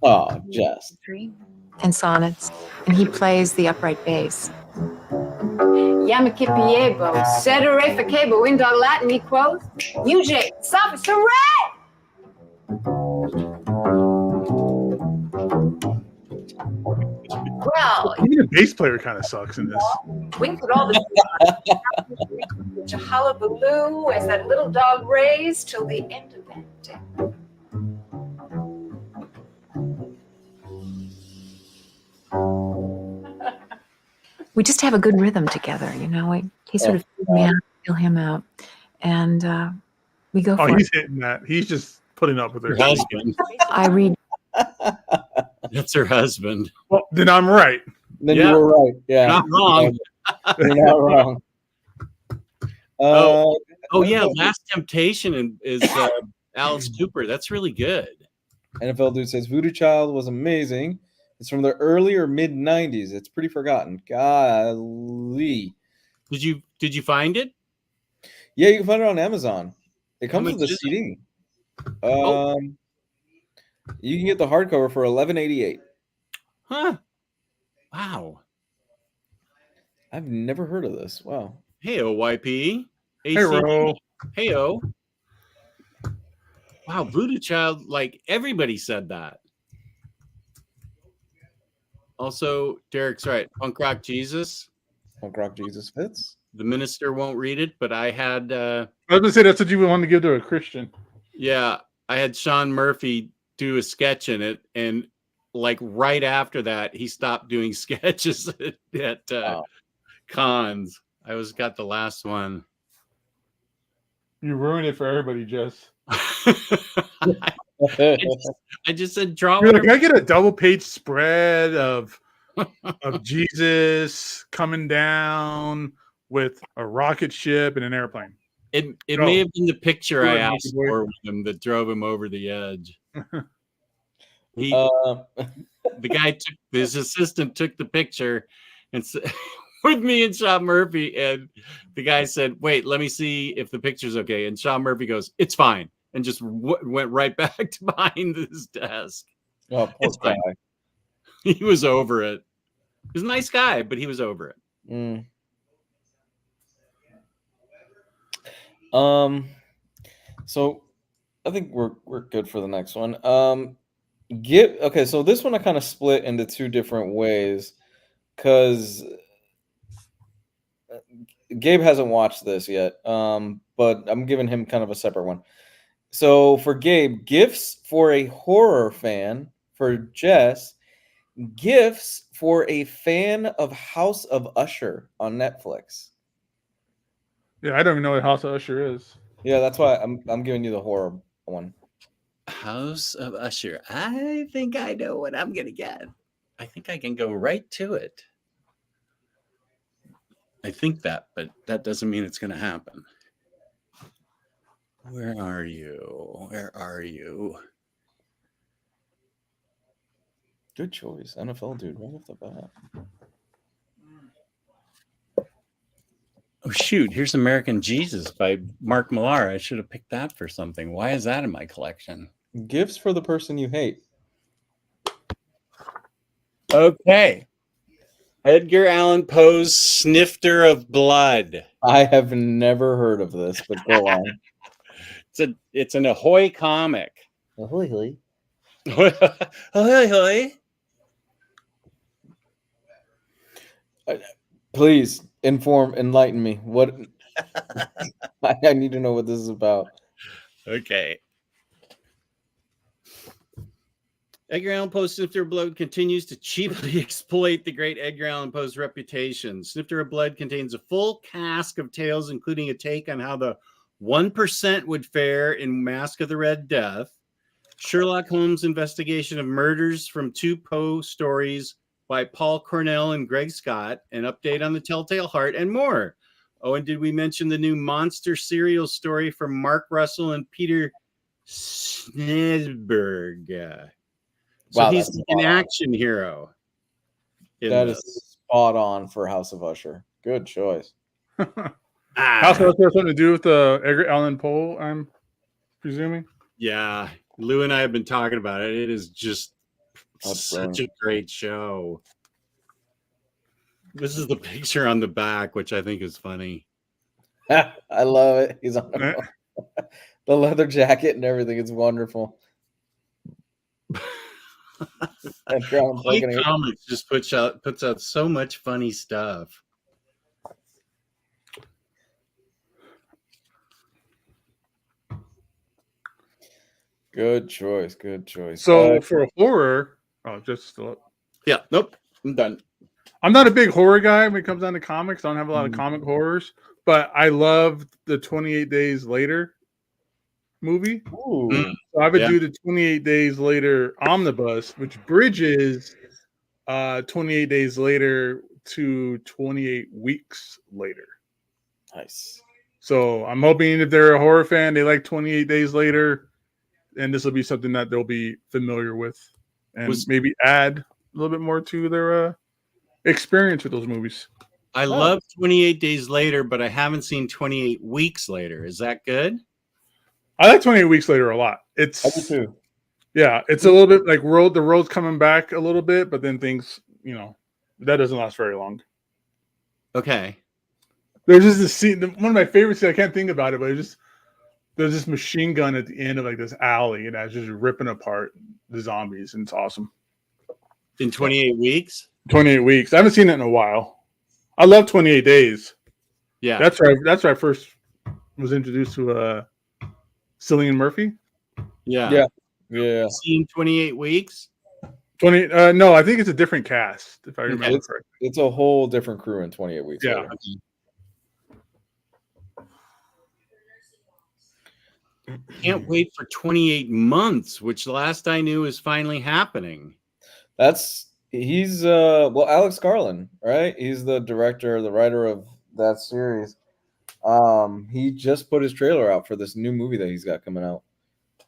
Oh, Jess. And sonnets, and he plays the upright bass. Yamakipiebo, Cedere Facebo, Indar Latin equals UJ, Sophist, hooray! Well, Even the bass player kind of sucks in this. we can put all this such a hullabaloo as that little dog raised till the end of that day. We just have a good rhythm together, you know. He sort of feels me out, feel him out, and we go for He's it. hitting that. He's just putting up with her Her husband. I read. That's her husband. Well, then I'm right. Then Yeah. you were right. Yeah. Not wrong. You're not wrong. Oh yeah, Last Temptation is Alice Cooper. That's really good. NFL Dude says Voodoo Child was amazing. It's from the early or mid 90s. It's pretty forgotten. Golly. Did you find it? Yeah, you can find it on Amazon. It How comes with much a is CD. Oh. You can get the hardcover for $11.88. Huh. Wow. I've never heard of this. Wow. Hey, OYP. Hey, Ro. Hey, O. Wow, Voodoo Child, like everybody said that. Also, Derek's right. Punk Rock Jesus. Punk Rock Jesus fits. The minister won't read it, but I had I was going to say that's what you would want to give to a Christian. yeah, I had Sean Murphy do a sketch in it, and like right after that, he stopped doing sketches at cons. I got the last one. You ruined it for everybody, Jess. I just said draw. You're like, can I get a double page spread of Jesus coming down with a rocket ship and an airplane? It may have been the picture Go I ahead, asked Mikey boy. for with him that drove him over the edge. His assistant took the picture and with me and Sean Murphy, and the guy said, "Wait, let me see if the picture's okay." And Sean Murphy goes, "It's fine," and just went right back to behind his desk. Oh, poor It's fine. guy. He was over it. He was a nice guy, but he was over it. So I think we're good for the next one. Okay, so this one I kind of split into two different ways because Gabe hasn't watched this yet. But I'm giving him kind of a separate one. So for Gabe, gifts for a horror fan. For Jess, gifts for a fan of House of Usher on Netflix. Yeah, I don't even know what House of Usher is. Yeah, that's why I'm giving you the horror one. House of Usher. I think I know what I'm gonna get. I think I can go right to it. I think that, but that doesn't mean it's gonna happen. Where are you? Where are you? Good choice, NFL dude, right off the bat. Oh shoot! Here's American Jesus by Mark Millar. I should have picked that for something. Why is that in my collection? Gifts for the person you hate. Okay. Edgar Allan Poe's Snifter of Blood. I have never heard of this, but go on. It's an Ahoy comic. Ahoy. Ahoy. Please enlighten me. What I need to know what this is about. Okay. Edgar Allan Poe's Snifter of Blood continues to cheaply exploit the great Edgar Allan Poe's reputation. Snifter of Blood contains a full cask of tales, including a take on how the 1% would fare in Mask of the Red Death, Sherlock Holmes' investigation of murders from two Poe stories by Paul Cornell and Greg Scott, an update on the Telltale Heart, and more. Oh, and did we mention the new monster serial story from Mark Russell and Peter Snedberg? So Wow, he's that's an spot on. action hero. That is spot on for House of Usher. Good choice. House of Usher has something to do with the Edgar Allan Poe, I'm presuming. Yeah, Lou and I have been talking about it. It is just That's such a great show. This is the picture on the back, which I think is funny. I love it. He's on Eh. the leather jacket and everything. It's wonderful. And Crown Mike fucking- Comics just puts out so much funny stuff. Good choice. Good choice. So for a horror, Yeah, nope, I'm done. I'm not a big horror guy when it comes down to comics. I don't have a lot of Mhm. comic horrors, but I love the 28 Days Later movie. Ooh. Mm. So I would Yeah. do the 28 Days Later Omnibus, which bridges 28 Days Later to 28 Weeks Later. Nice. So I'm hoping if they're a horror fan, they like 28 Days Later, and this will be something that they'll be familiar with, and maybe add a little bit more to their experience with those movies. I love 28 Days Later, but I haven't seen 28 Weeks Later. Is that good? I like 28 Weeks Later a lot. I do It's too. yeah, it's a little bit like the world's coming back a little bit, but then things, that doesn't last very long. Okay. There's just this scene, one of my favorite scenes, I can't think about it, but there's this machine gun at the end of like this alley, and that's just ripping apart the zombies, and it's awesome. In 28 weeks? 28 Weeks. I haven't seen it in a while. I love 28 Days. Yeah. That's where I first was introduced to Cillian Murphy. Yeah. Yeah. Seen 28 Weeks? 20 no, I think it's a different cast, if I remember correctly. It's a whole different crew in 28 Weeks. Yeah. Later. Can't wait for 28 months, which the last I knew is finally happening. He's Alex Garland, right? He's the director, the writer of that series. He just put his trailer out for this new movie that he's got coming out.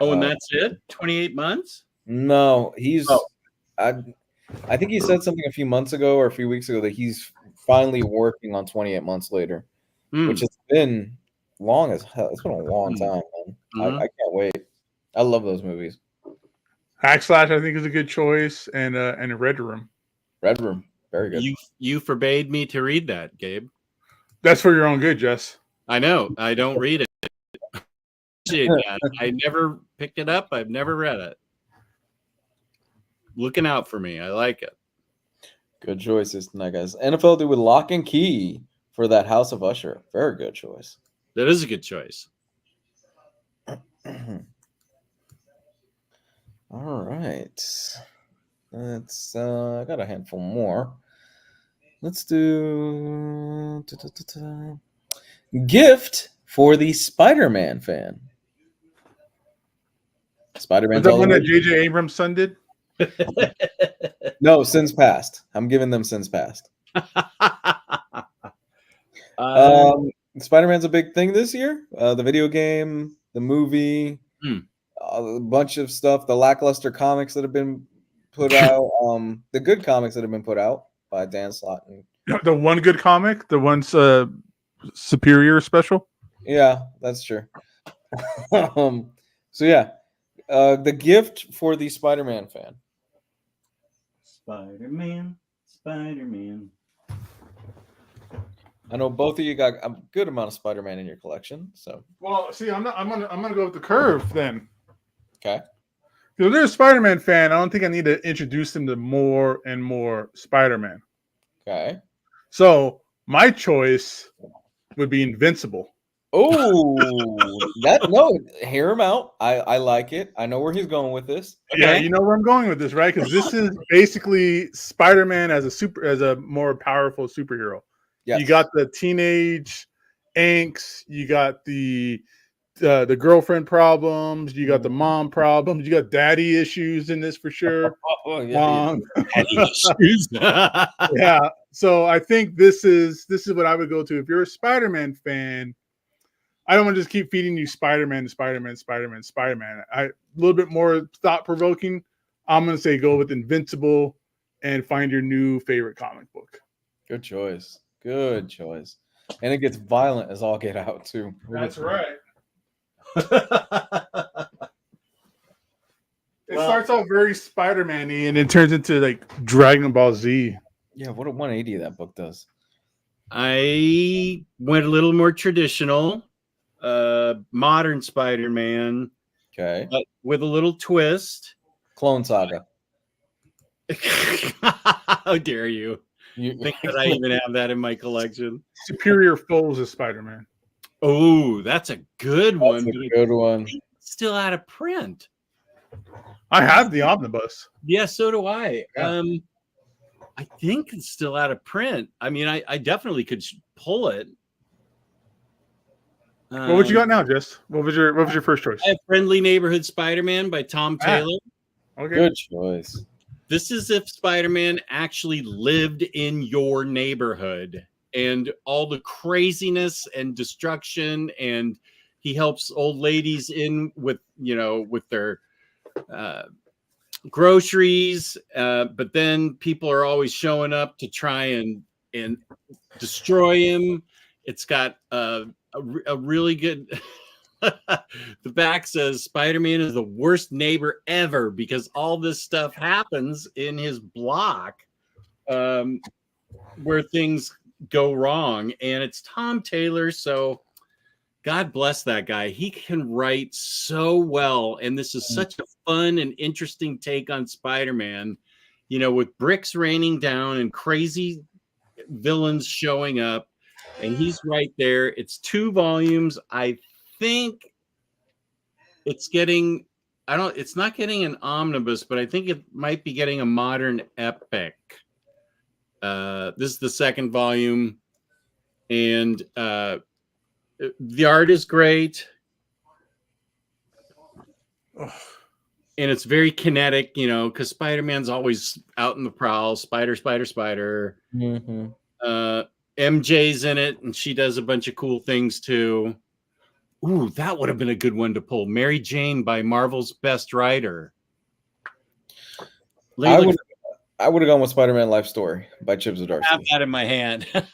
Oh, and that's it? 28 months? No, he's Oh. I think he said something a few months ago or a few weeks ago that he's finally working on 28 months later, which has been long as hell. It's been a long time, man. I can't wait. I love those movies. Hackslash, I think, is a good choice, and a Red Room. Red Room, very good. You forbade me to read that, Gabe. That's for your own good, Jess. I know. I don't read it. I never picked it up. I've never read it. Looking out for me. I like it. Good choices tonight, guys. NFL do with Lock and Key for that House of Usher. Very good choice. That is a good choice. All right. Let's I got a handful more. Let's do gift for the Spider-Man fan. Spider-Man. Is that one that J.J. Abrams' son did? No, Sins Past. I'm giving them Sins Past. Spider-Man's a big thing this year. The video game, the movie, a bunch of stuff. The lackluster comics that have been put out. The good comics that have been put out by Dan Slott. The one good comic, the one's Superior special. Yeah, that's true. So yeah, the gift for the Spider-Man fan. Spider-Man. I know both of you got a good amount of Spider-Man in your collection. So Well, see, I'm gonna go with the curve then. okay. If they're a Spider-Man fan, I don't think I need to introduce them to more and more Spider-Man. Okay. So my choice would be Invincible. Oh, hear him out. I like it. I know where he's going with this. Yeah, you know where I'm going with this, right? Because this is basically Spider-Man as a more powerful superhero. Yes. You got the teenage angst, you got the girlfriend problems, you got the mom problems, you got daddy issues in this for sure. Oh, yeah. Yeah. So I think this is what I would go to. If you're a Spider-Man fan, I don't want to just keep feeding you Spider-Man. A little bit more thought-provoking. I'm going to say go with Invincible and find your new favorite comic book. Good choice. Good choice. And it gets violent as all get out too. That's right. It starts off very Spider-Man-y and it turns into like Dragon Ball Z. Yeah, what a 180 that book does. I went a little more traditional, modern Spider-Man, Okay. but with a little twist. Clone Saga. How dare you think that I even have that in my collection? Superior Foes of Spider-Man. Oh, that's a good one. That's a good one. Still out of print. I have the omnibus. Yeah, so do I. Yeah. I think it's still out of print. I mean, I definitely could pull it. Well, what you got now, Jess? What was your first choice? I have Friendly Neighborhood Spider-Man by Tom Taylor. Okay. Good choice. This is if Spider-Man actually lived in your neighborhood and all the craziness and destruction, and he helps old ladies in with, with their groceries, but then people are always showing up to try and destroy him. It's got a really good the back says Spider-Man is the worst neighbor ever because all this stuff happens in his block where things go wrong, and it's Tom Taylor, so God bless that guy. He can write so well, and this is such a fun and interesting take on Spider-Man, with bricks raining down and crazy villains showing up, and he's right there. It's 2 volumes. I think it's getting, it's not getting an omnibus, but I think it might be getting a modern epic. This is the 2nd volume, and the art is great, and it's very kinetic, because Spider-Man's always out in the prowl. Spider. Mm-hmm. MJ's in it, and she does a bunch of cool things too. Ooh, that would have been a good one to pull. Mary Jane by Marvel's Best Writer. I would have gone with Spider-Man Life Story by Chip Zdarsky. I have that in my hand. That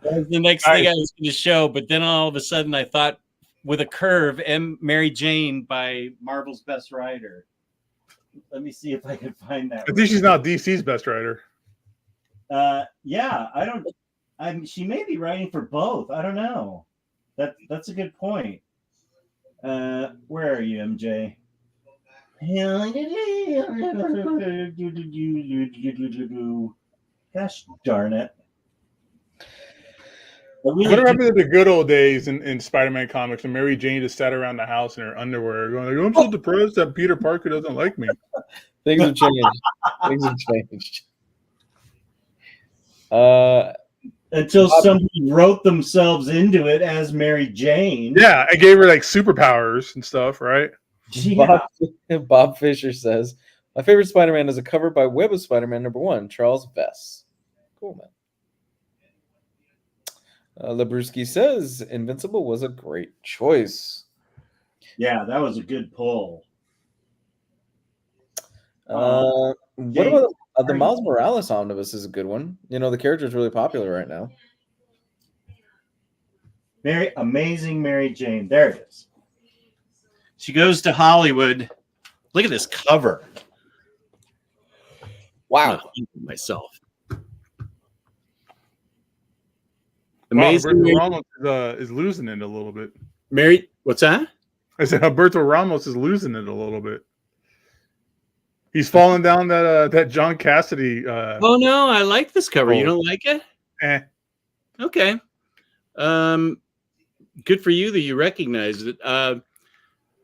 was the next thing I was going to show, but then all of a sudden I thought, with a curve, Mary Jane by Marvel's Best Writer. Let me see if I can find that. I think she's not DC's best writer. Yeah, she may be writing for both. I don't know. That's a good point. Where are you, MJ? Gosh darn it. I remember the good old days in Spider-Man comics when Mary Jane just sat around the house in her underwear going, I'm so depressed that Peter Parker doesn't like me. Things have changed. Until somebody wrote themselves into it as Mary Jane. Yeah, I gave her like superpowers and stuff, right? Yeah. Bob Fisher says, my favorite Spider-Man is a cover by Web of Spider-Man #1, Charles Vess. Cool, man. Labruski says, Invincible was a great choice. Yeah, that was a good pull. What about the Miles Morales omnibus is a good one. The character is really popular right now. Amazing Mary Jane. There it is. She goes to Hollywood. Look at this cover. Wow. Myself. Amazing. Alberto Ramos is losing it a little bit. What's that? I said Alberto Ramos is losing it a little bit. He's falling down that John Cassidy. Oh no, I like this cover. You don't like it? Okay. Good for you that you recognized it.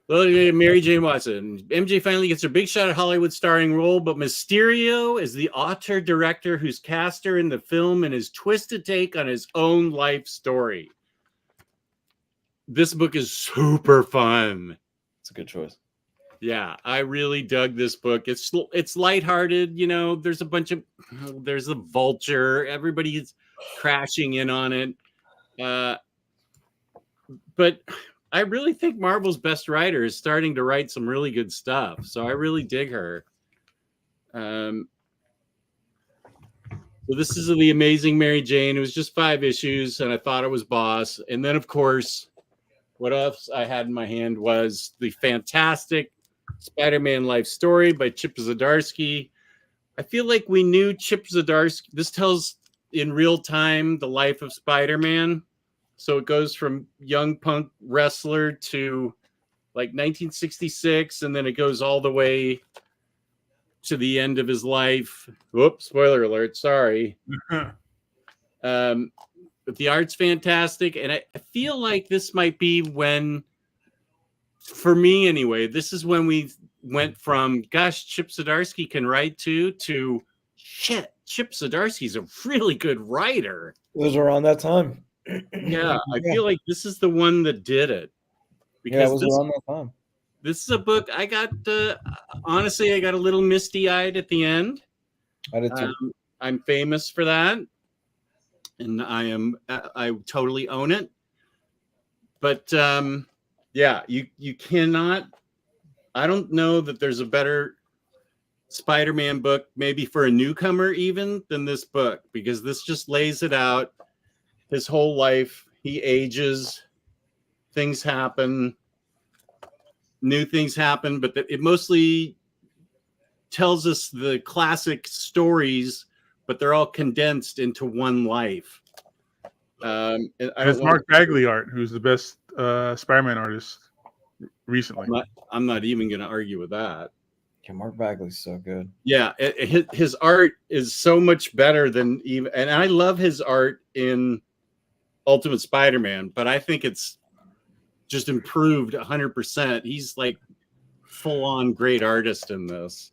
Mary Jane Watson. MJ finally gets her big shot at Hollywood starring role, but Mysterio is the author-director who's cast her in the film and his twisted take on his own life story. This book is super fun. It's a good choice. Yeah, I really dug this book. It's lighthearted, there's there's a vulture. Everybody's crashing in on it. But I really think Marvel's Best Writer is starting to write some really good stuff. So I really dig her. So this is the Amazing Mary Jane. It was just 5 issues, and I thought it was boss. And then, of course, what else I had in my hand was the fantastic Spider-Man Life Story by Chip Zdarsky. I feel like we knew Chip Zdarsky. This tells in real time the life of Spider-Man. So it goes from young punk wrestler to like 1966, and then it goes all the way to the end of his life. Whoops, spoiler alert, sorry. But the art's fantastic, and I feel like this might be when, for me anyway, this is when we went from, gosh, Chip Zdarsky can write too, to shit, Chip Zdarsky's a really good writer. It was around that time. Yeah, I feel like this is the one that did it. Because it was around that time. This is a book I got, honestly, I got a little misty-eyed at the end. I did too. I'm famous for that. And I totally own it. But yeah, you cannot, I don't know that there's a better Spider-Man book, maybe for a newcomer even, than this book, because this just lays it out. His whole life, he ages, things happen, new things happen, but it mostly tells us the classic stories, but they're all condensed into one life. It's Mark Bagley art, who's the best Spider-Man artist recently. I'm not even going to argue with that. Yeah, Mark Bagley's so good. Yeah, his art is so much better than even, and I love his art in Ultimate Spider-Man, but I think it's just improved 100%. He's like full-on great artist in this.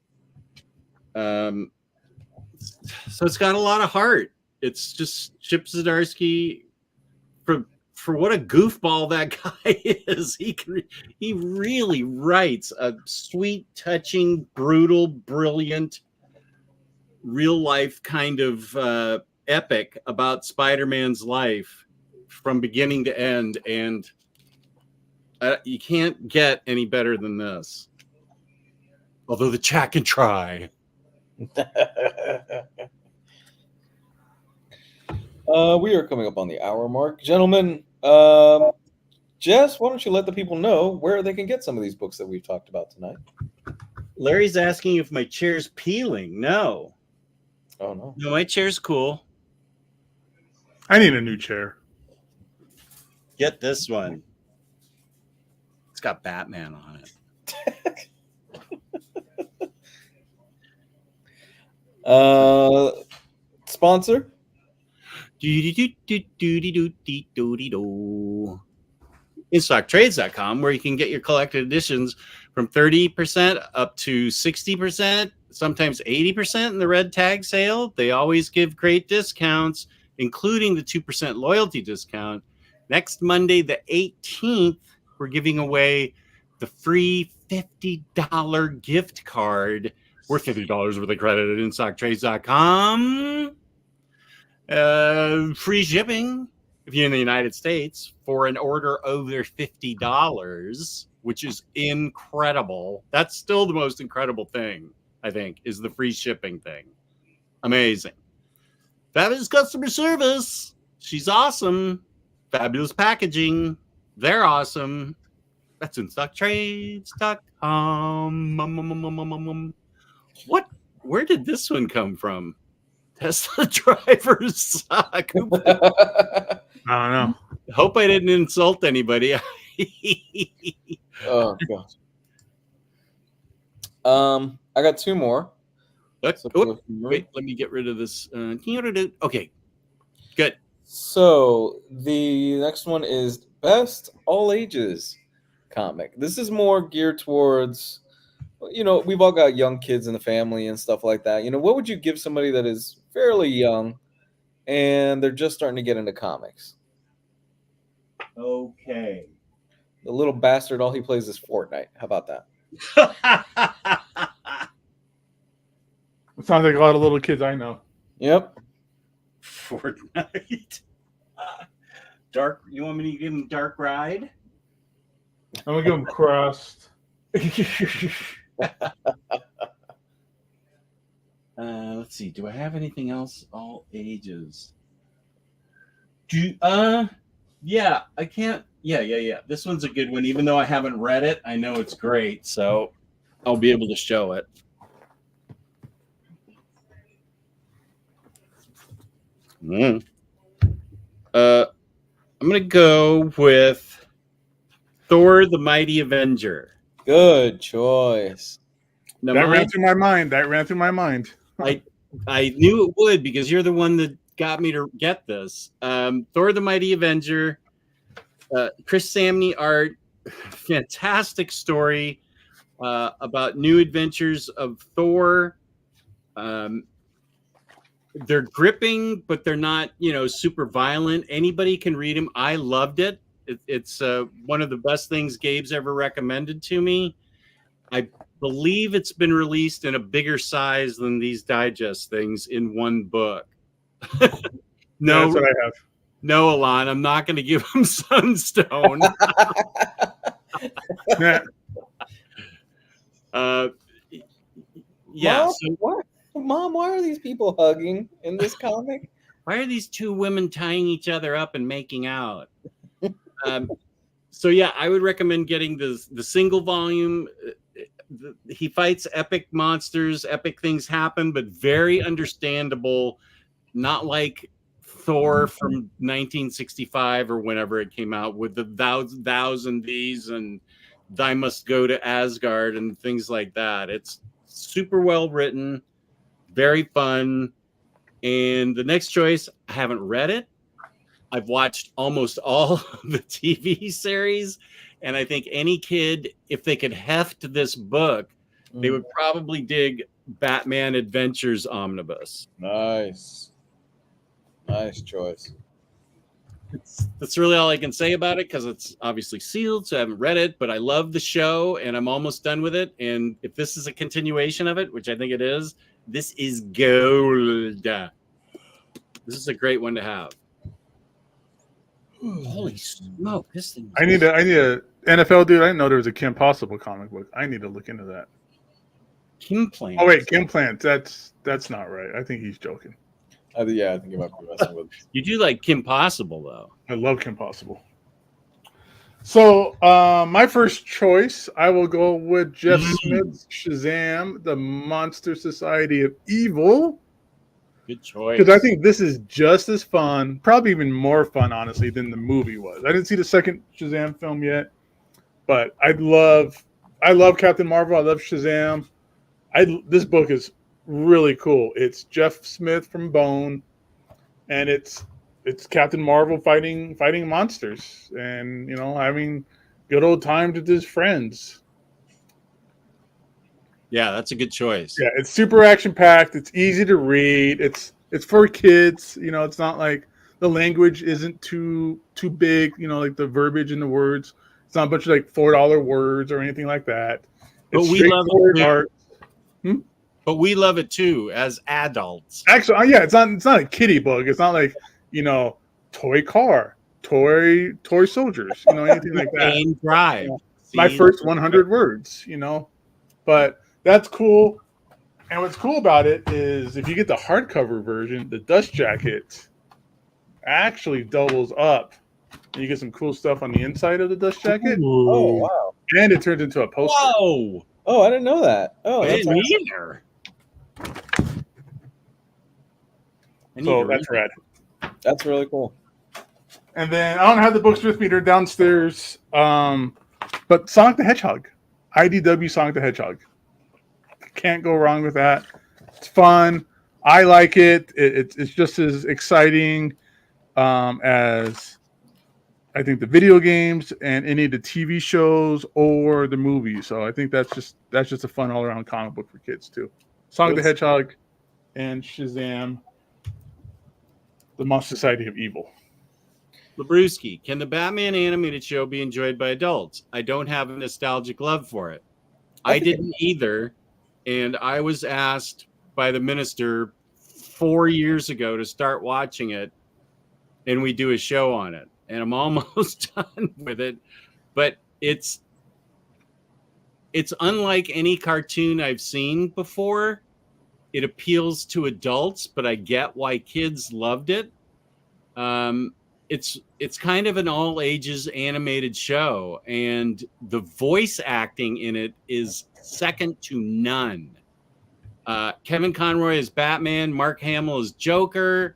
So it's got a lot of heart. It's just Chip Zdarsky, for what a goofball that guy is. He really writes a sweet, touching, brutal, brilliant, real life kind of epic about Spider-Man's life from beginning to end, and you can't get any better than this. Although the chat can try. We are coming up on the hour mark, gentlemen. Jess, why don't you let the people know where they can get some of these books that we've talked about tonight? Larry's asking if my chair's peeling. No. Oh no. No, my chair's cool. I need a new chair. Get this one. It's got Batman on it. Sponsor? InStockTrades.com, where you can get your collected editions from 30% up to 60%, sometimes 80% in the red tag sale. They always give great discounts, including the 2% loyalty discount. Next Monday, the 18th, we're giving away the free $50 gift card worth $50 worth of credit at InStockTrades.com. Free shipping if you're in the United States for an order over $50, which is incredible. That's still the most incredible thing, I think, is the free shipping thing. Amazing. Fabulous customer service. She's awesome. Fabulous packaging. They're awesome. That's InStockTrades.com. What? Where did this one come from? Tesla drivers suck. I don't know. Hope I didn't insult anybody. Oh gosh. I got two more. Wait, let me get rid of this. Okay, good. So the next one is best all ages comic. This is more geared towards, we've all got young kids in the family and stuff like that. What would you give somebody that is fairly young and they're just starting to get into comics? Okay. The little bastard, all he plays is Fortnite. How about that? It sounds like a lot of little kids I know. Yep. Fortnite. Dark. You want me to give him Dark Ride? I'm gonna give him Crust. Let's see. Do I have anything else? All ages. Yeah, I can't. Yeah. This one's a good one. Even though I haven't read it, I know it's great, so I'll be able to show it. Mm. I'm gonna go with Thor: The Mighty Avenger. Good choice. Now, That ran through my mind. I knew it would because you're the one that got me to get this. Thor: The Mighty Avenger. Chris Samney art, fantastic story about new adventures of Thor. They're gripping, but they're not, super violent. Anybody can read them. I loved it. It's one of the best things Gabe's ever recommended to me. I believe it's been released in a bigger size than these digest things in one book. No, that's what I have. No, Alon, I'm not going to give him Sunstone. Yeah. Mom, why are these people hugging in this comic? Why are these two women tying each other up and making out? So yeah, I would recommend getting the single volume. He fights epic monsters, epic things happen, but very understandable. Not like Thor from 1965 or whenever it came out with the thous and these and I must go to Asgard and things like that. It's super well written, very fun. And the next choice, I haven't read it. I've watched almost all of the TV series, and I think any kid, if they could heft this book, they would probably dig Batman Adventures Omnibus. Nice choice. That's really all I can say about it because it's obviously sealed, so I haven't read it, but I love the show and I'm almost done with it. And if this is a continuation of it, which I think it is, this is gold. This is a great one to have. Holy smoke! This thing. I need a NFL dude. I didn't know there was a Kim Possible comic book. I need to look into that. Kim Plant. Oh wait, Kim Plant. That's not right. I think he's joking. I think you might be messing with. You do like Kim Possible though. I love Kim Possible. So my first choice, I will go with Jeff Smith's Shazam: The Monster Society of Evil. Good choice. Because I think this is just as fun, probably even more fun, honestly, than the movie was. I didn't see the second Shazam film yet, but I love Captain Marvel. I love Shazam. This book is really cool. It's Jeff Smith from Bone, and it's Captain Marvel fighting monsters, and having good old times with his friends. Yeah, that's a good choice. Yeah, it's super action packed. It's easy to read. It's for kids. It's not like the language isn't too big. Like the verbiage in the words. It's not a bunch of like $4 words or anything like that. But It's we love it art. But we love it too as adults. Actually, yeah, it's not a kiddie book. It's not like toy car, toy soldiers. Anything like that. And drive. My first 100 words. But that's cool. And what's cool about it is if you get the hardcover version, the dust jacket actually doubles up. And you get some cool stuff on the inside of the dust jacket. Ooh. Oh, wow. And it turns into a poster. Whoa. Oh, I didn't know that. Oh, I that's didn't awesome. either. So that's rad. That's really cool. And then I don't have the books with me. They're downstairs. But Sonic the Hedgehog. IDW Sonic the Hedgehog. Can't go wrong with that. It's fun. I like it. It's just as exciting as I think the video games and any of the TV shows or the movies. So I think that's just a fun all around comic book for kids too. Sonic the Hedgehog and Shazam: The Monster Society of Evil. Labruski, can the Batman animated show be enjoyed by adults? I don't have a nostalgic love for it. I didn't either. And I was asked by the minister 4 years ago to start watching it, and we do a show on it. And I'm almost done with it. But it's unlike any cartoon I've seen before. It appeals to adults, but I get why kids loved it. It's kind of an all ages animated show, and the voice acting in it is second to none. Kevin Conroy is Batman, Mark Hamill is Joker.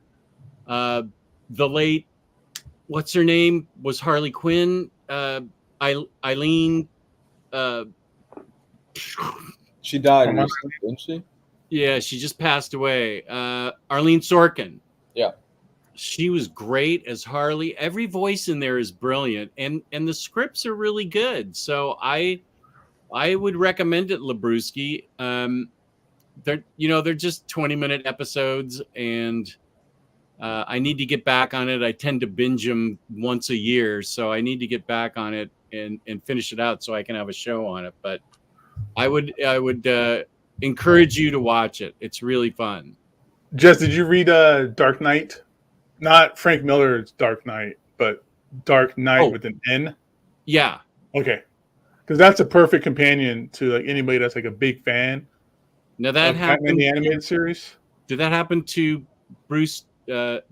The late, what's her name, was Harley Quinn. Eileen. She died recently, didn't she? Yeah, she just passed away. Arlene Sorkin. Yeah. She was great as Harley. Every voice in there is brilliant, and the scripts are really good. So I would recommend it, Labruski. They're just 20-minute episodes, and I need to get back on it. I tend to binge them once a year, so I need to get back on it and finish it out so I can have a show on it. But I would encourage you to watch it. It's really fun. Jess, did you read Dark Knight? Not Frank Miller's Dark Knight, but Dark Knight with an N? Yeah. Okay. Because that's a perfect companion to like anybody that's like a big fan. Now that happened in the animated series. Did that happen to Bruce Paul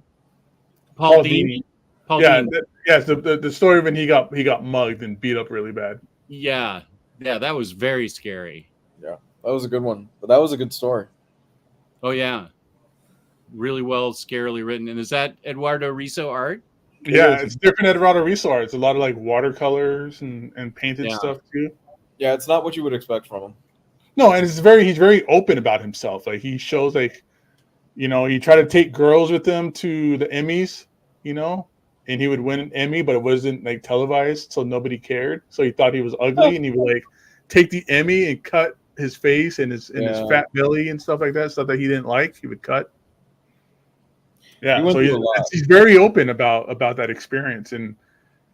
Dini? Paul Yeah, Dini. The story when he got mugged and beat up really bad. Yeah, that was very scary. Yeah, that was a good one. But that was a good story. Oh yeah, really well, scarily written. And is that Eduardo Riso art? Yeah, it's different Eduardo Riso art. It's a lot of like watercolors and painted stuff too. Yeah, it's not what you would expect from him. No, and he's very open about himself. Like he shows like, he tried to take girls with him to the Emmys, and he would win an Emmy, but it wasn't like televised, so nobody cared. So he thought he was ugly, and he would like take the Emmy and cut his face and his fat belly and stuff like that, stuff that he didn't like. He would cut. Yeah, so he's very open about that experience and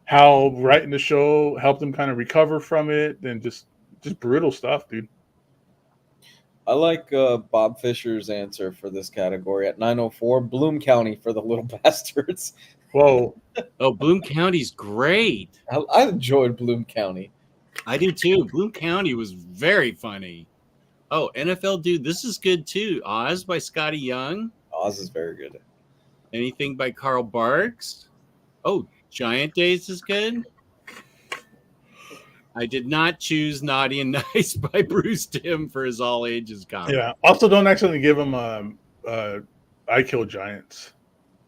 how writing the show helped him kind of recover from it, and just brutal stuff, dude. I like Bob Fisher's answer for this category at 904. Bloom County for the little bastards. Whoa. Oh, Bloom County's great. I enjoyed Bloom County. I do too. Bloom County was very funny. Oh, NFL Dude, this is good too. Oz by Scotty Young. Oz is very good. Anything by Carl Barks. Oh, Giant Days is good. I did not choose Naughty and Nice by Bruce Timm for his all ages comic. Yeah. Also, don't accidentally give him I Kill Giants.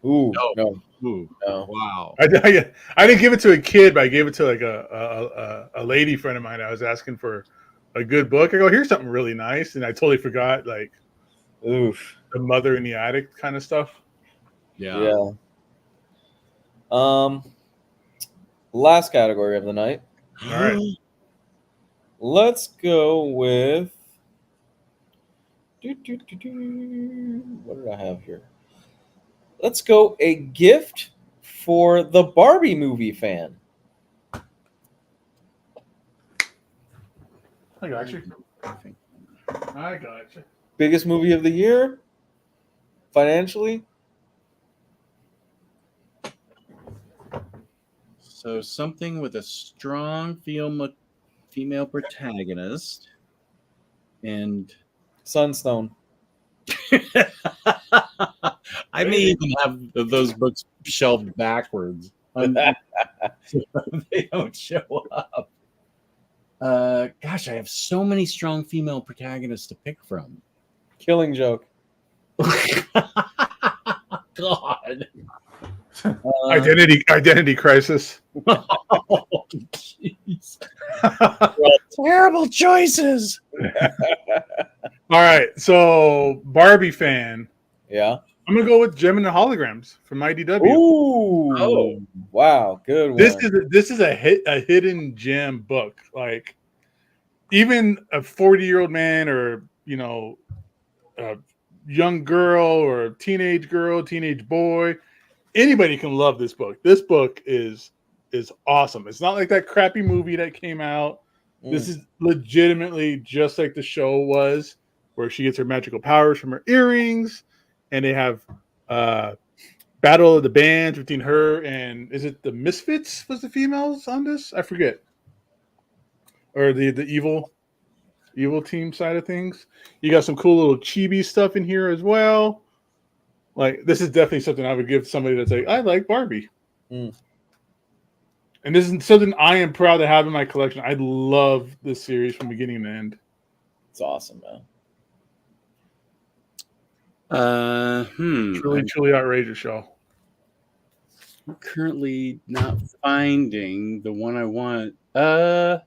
Ooh, no. Wow. I didn't give it to a kid, but I gave it to like a lady friend of mine. I was asking for a good book. I go, here's something really nice, and I totally forgot like the Mother in the Attic kind of stuff. Yeah. Last category of the night. All right. Let's go with what did I have here? Let's go a gift for the Barbie movie fan. I got you. Biggest movie of the year financially? So something with a strong female protagonist and Sunstone. I may even have those books shelved backwards. They don't show up. Gosh, I have so many strong female protagonists to pick from. Killing Joke. God. Identity Crisis. Oh, jeez. Terrible choices. All right, so Barbie fan. Yeah. I'm gonna go with Gem and the Holograms from IDW. Ooh. Oh. Wow. Good one. This is a hidden gem book. Like even a 40-year-old man or a young girl or teenage girl, teenage boy, anybody can love this book. This book is awesome. It's not like that crappy movie that came out. This is legitimately just like the show was, where she gets her magical powers from her earrings, and they have battle of the bands between her and, is it the Misfits was the females on this? I forget. Or the evil team side of things. You got some cool little chibi stuff in here as well. Like, this is definitely something I would give somebody that's like, I like Barbie. And this is something I am proud to have in my collection. I love this series from beginning to end. It's awesome, man. Truly outrageous show. I'm currently not finding the one I want. The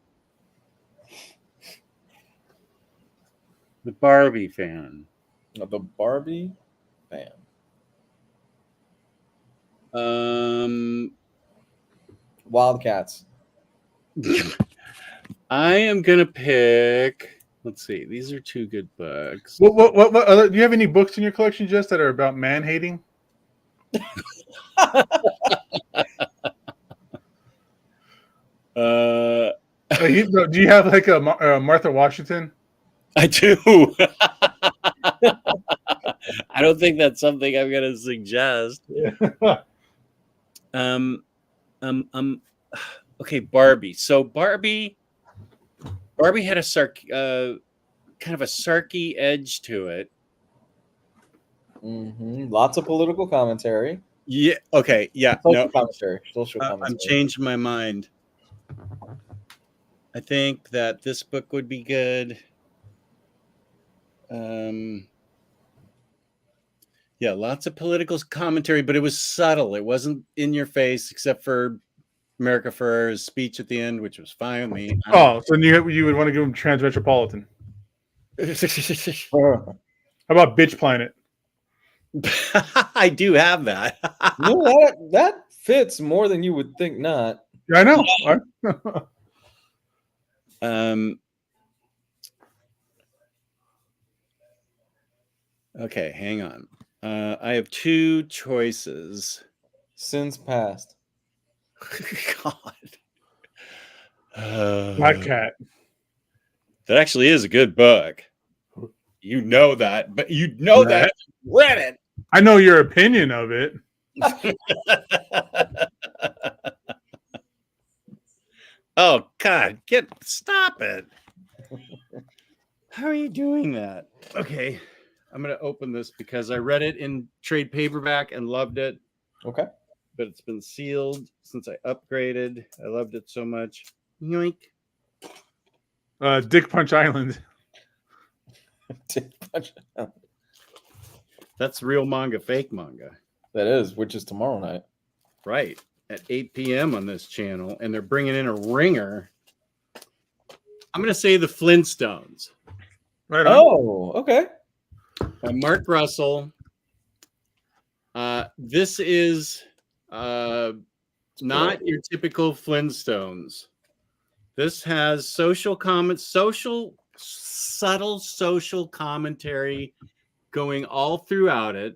Barbie fan. The Barbie fan. Wildcats. I am gonna pick. Let's see. These are two good books. What other, do you have any books in your collection, Jess, that are about man hating? Uh, Do you have like a Martha Washington? I do. I don't think that's something I'm gonna suggest. Okay, Barbie. So Barbie had a kind of a sarky edge to it. Lots of political commentary. Yeah. Okay. Yeah. Social commentary. Social I'm commentary. changing my mind. I think that this book would be good. Yeah, lots of political commentary, but it was subtle. It wasn't in your face, except for America Ferrer's speech at the end, which was fine with me. Oh, so you would want to give him Transmetropolitan. How about Bitch Planet? I do have that. No, that fits more than you would think. Not. Yeah, I know. Okay, hang on. I have two choices. Sins past. God. Black Cat. That actually is a good book. You know that, but you know that you read it. I know your opinion of it. Oh God, stop it. How are you doing that? Okay. I'm going to open this because I read it in trade paperback and loved it. Okay. But it's been sealed since I upgraded. I loved it so much. Yoink. Dick Punch Island. That's real manga, fake manga. That is, which is tomorrow night. Right. At 8 p.m. on this channel. And they're bringing in a ringer. I'm going to say the Flintstones. Right on. Oh, okay. By Mark Russell. This is not your typical Flintstones. This has subtle social commentary going all throughout it.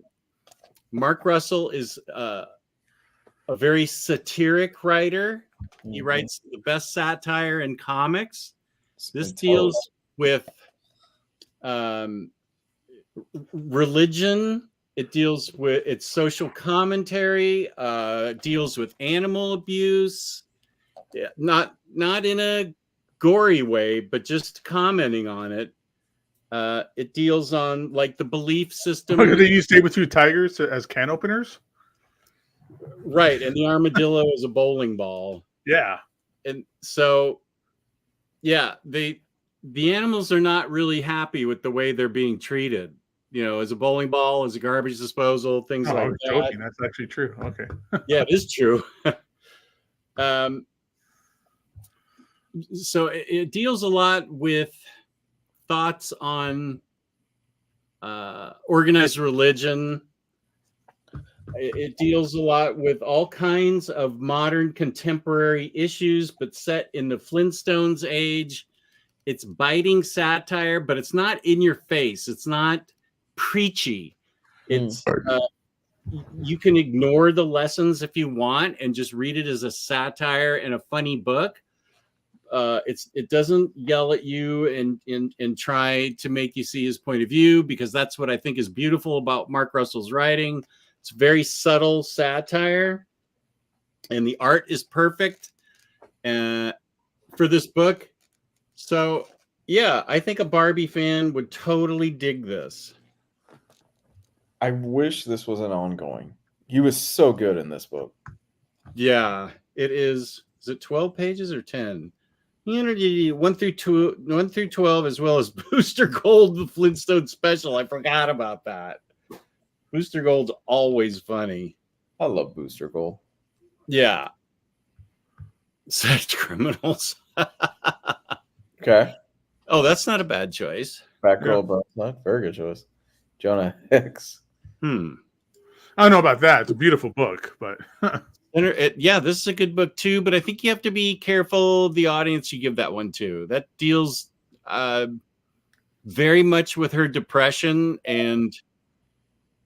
Mark Russell is a very satiric writer. He writes the best satire in comics. This deals with religion. It deals with its social commentary, deals with animal abuse, not in a gory way, but just commenting on it. It deals on like the belief system. They use saber-tooth tigers as can openers? Right, and the armadillo is a bowling ball. Yeah. And so, yeah, the animals are not really happy with the way they're being treated. You know, as a bowling ball, as a garbage disposal, things like I was that. joking. That's actually true. Okay. Yeah, it is true. So it deals a lot with thoughts on organized religion. It deals a lot with all kinds of modern contemporary issues, but set in the Flintstones age. It's biting satire, but it's not in your face. It's not preachy. It's you can ignore the lessons if you want and just read it as a satire and a funny book. It doesn't yell at you and try to make you see his point of view, because that's what I think is beautiful about Mark Russell's writing. It's very subtle satire, and the art is perfect for this book. So, yeah, I think a Barbie fan would totally dig this. I wish this was an ongoing. He was so good in this book. Yeah, it is. Is it 12 pages or 10? 1 through 12, as well as Booster Gold, the Flintstone special. I forgot about that. Booster Gold's always funny. I love Booster Gold. Yeah. Sex criminals. Okay. Oh, that's not a bad choice. Batgirl, but not very good choice. Jonah Hex. Hmm. I don't know about that. It's a beautiful book, but Yeah, this is a good book too, but I think you have to be careful the audience you give that one to. That deals very much with her depression, and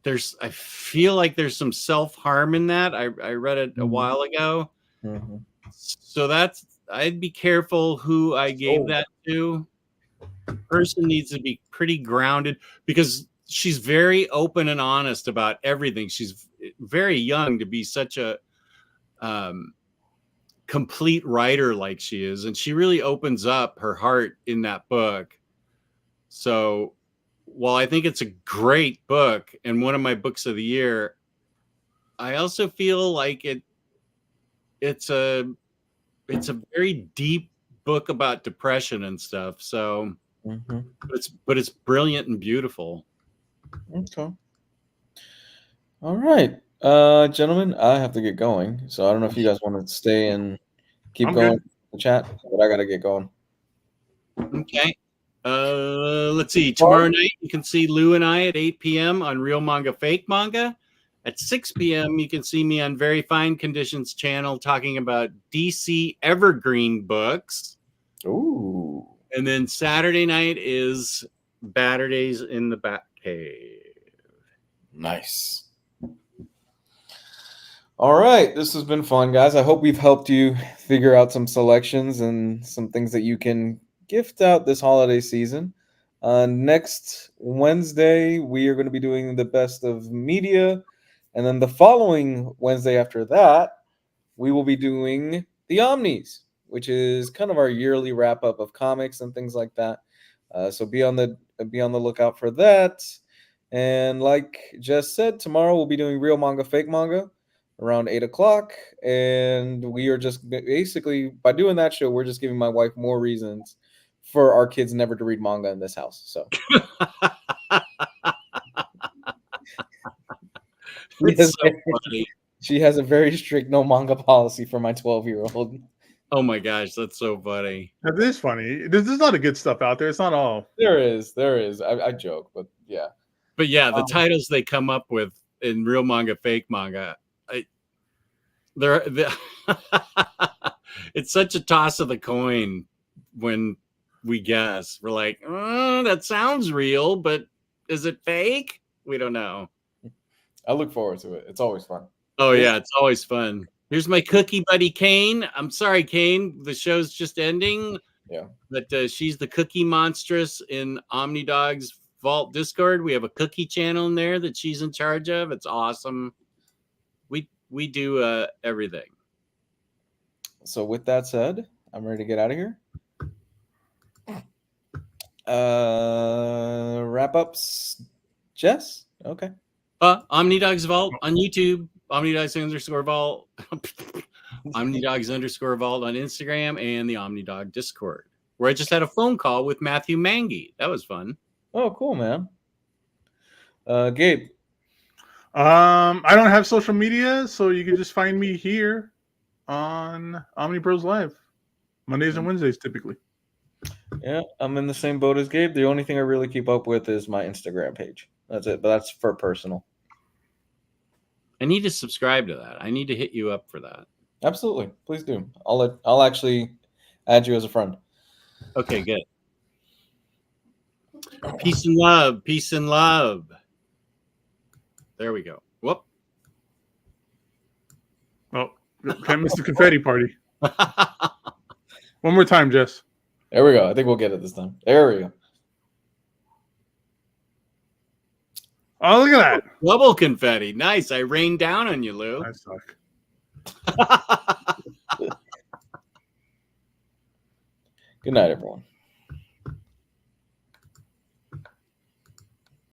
I feel like there's some self-harm in that. I read it a while ago. Mm-hmm. So I'd be careful who I gave that to. Person needs to be pretty grounded because she's very open and honest about everything. She's very young to be such a complete writer like she is, and she really opens up her heart in that book. So while I think it's a great book and one of my books of the year, I also feel like it's a very deep book about depression and stuff. So but it's brilliant and beautiful. Okay. All right. Gentlemen, I have to get going. So I don't know if you guys want to stay and keep I'm going good. in the chat, but I gotta get going. Okay. Let's see. Tomorrow night you can see Lou and I at 8 p.m. on Real Manga Fake Manga. At 6 p.m. you can see me on Very Fine Conditions channel talking about DC Evergreen books. Ooh. And then Saturday night is Batterdays in the Batcave. Nice. All right. This has been fun, guys. I hope we've helped you figure out some selections and some things that you can gift out this holiday season. Next Wednesday, we are going to be doing the best of media. And then the following Wednesday after that, we will be doing the Omnis, which is kind of our yearly wrap up of comics and things like that. So be on the lookout for that. And like Jess said, tomorrow we'll be doing Real Manga Fake Manga around 8 o'clock. And we are just basically, by doing that show, we're just giving my wife more reasons for our kids never to read manga in this house. So It's so funny. She has a very strict no manga policy for my 12-year-old. Oh my gosh, that's so funny. It is funny. There's a lot of good stuff out there. It's not all. There is. I joke, but yeah. But yeah, the titles they come up with in Real Manga Fake Manga, it's such a toss of the coin when we guess. We're like, that sounds real, but is it fake? We don't know. I look forward to it. It's always fun. Oh yeah, it's always fun. Here's my cookie buddy Kane. I'm sorry, Kane. The show's just ending. Yeah. But she's the cookie monstress in Omnidog's Vault Discord. We have a cookie channel in there that she's in charge of. It's awesome. We do everything. So with that said, I'm ready to get out of here. Wrap ups, Jess? Okay. Omnidog's Vault on YouTube. Omnidogs_Vault. Omnidogs_Vault on Instagram and the Omnidog Discord, where I just had a phone call with Matthew Mangy. That was fun. Oh, cool, man. Gabe. I don't have social media, so you can just find me here on Omnibroslive, Mondays and Wednesdays typically. Yeah, I'm in the same boat as Gabe. The only thing I really keep up with is my Instagram page. That's it, but that's for personal. I need to subscribe to that. I need to hit you up for that. Absolutely, please do. I'll actually add you as a friend. Okay, good. Peace and love. Peace and love. There we go. Whoop. Oh, can't miss the confetti party. One more time, Jess. There we go. I think we'll get it this time. There we go. Oh, look at that. Double confetti. Nice. I rained down on you, Lou. I suck. Good night, everyone.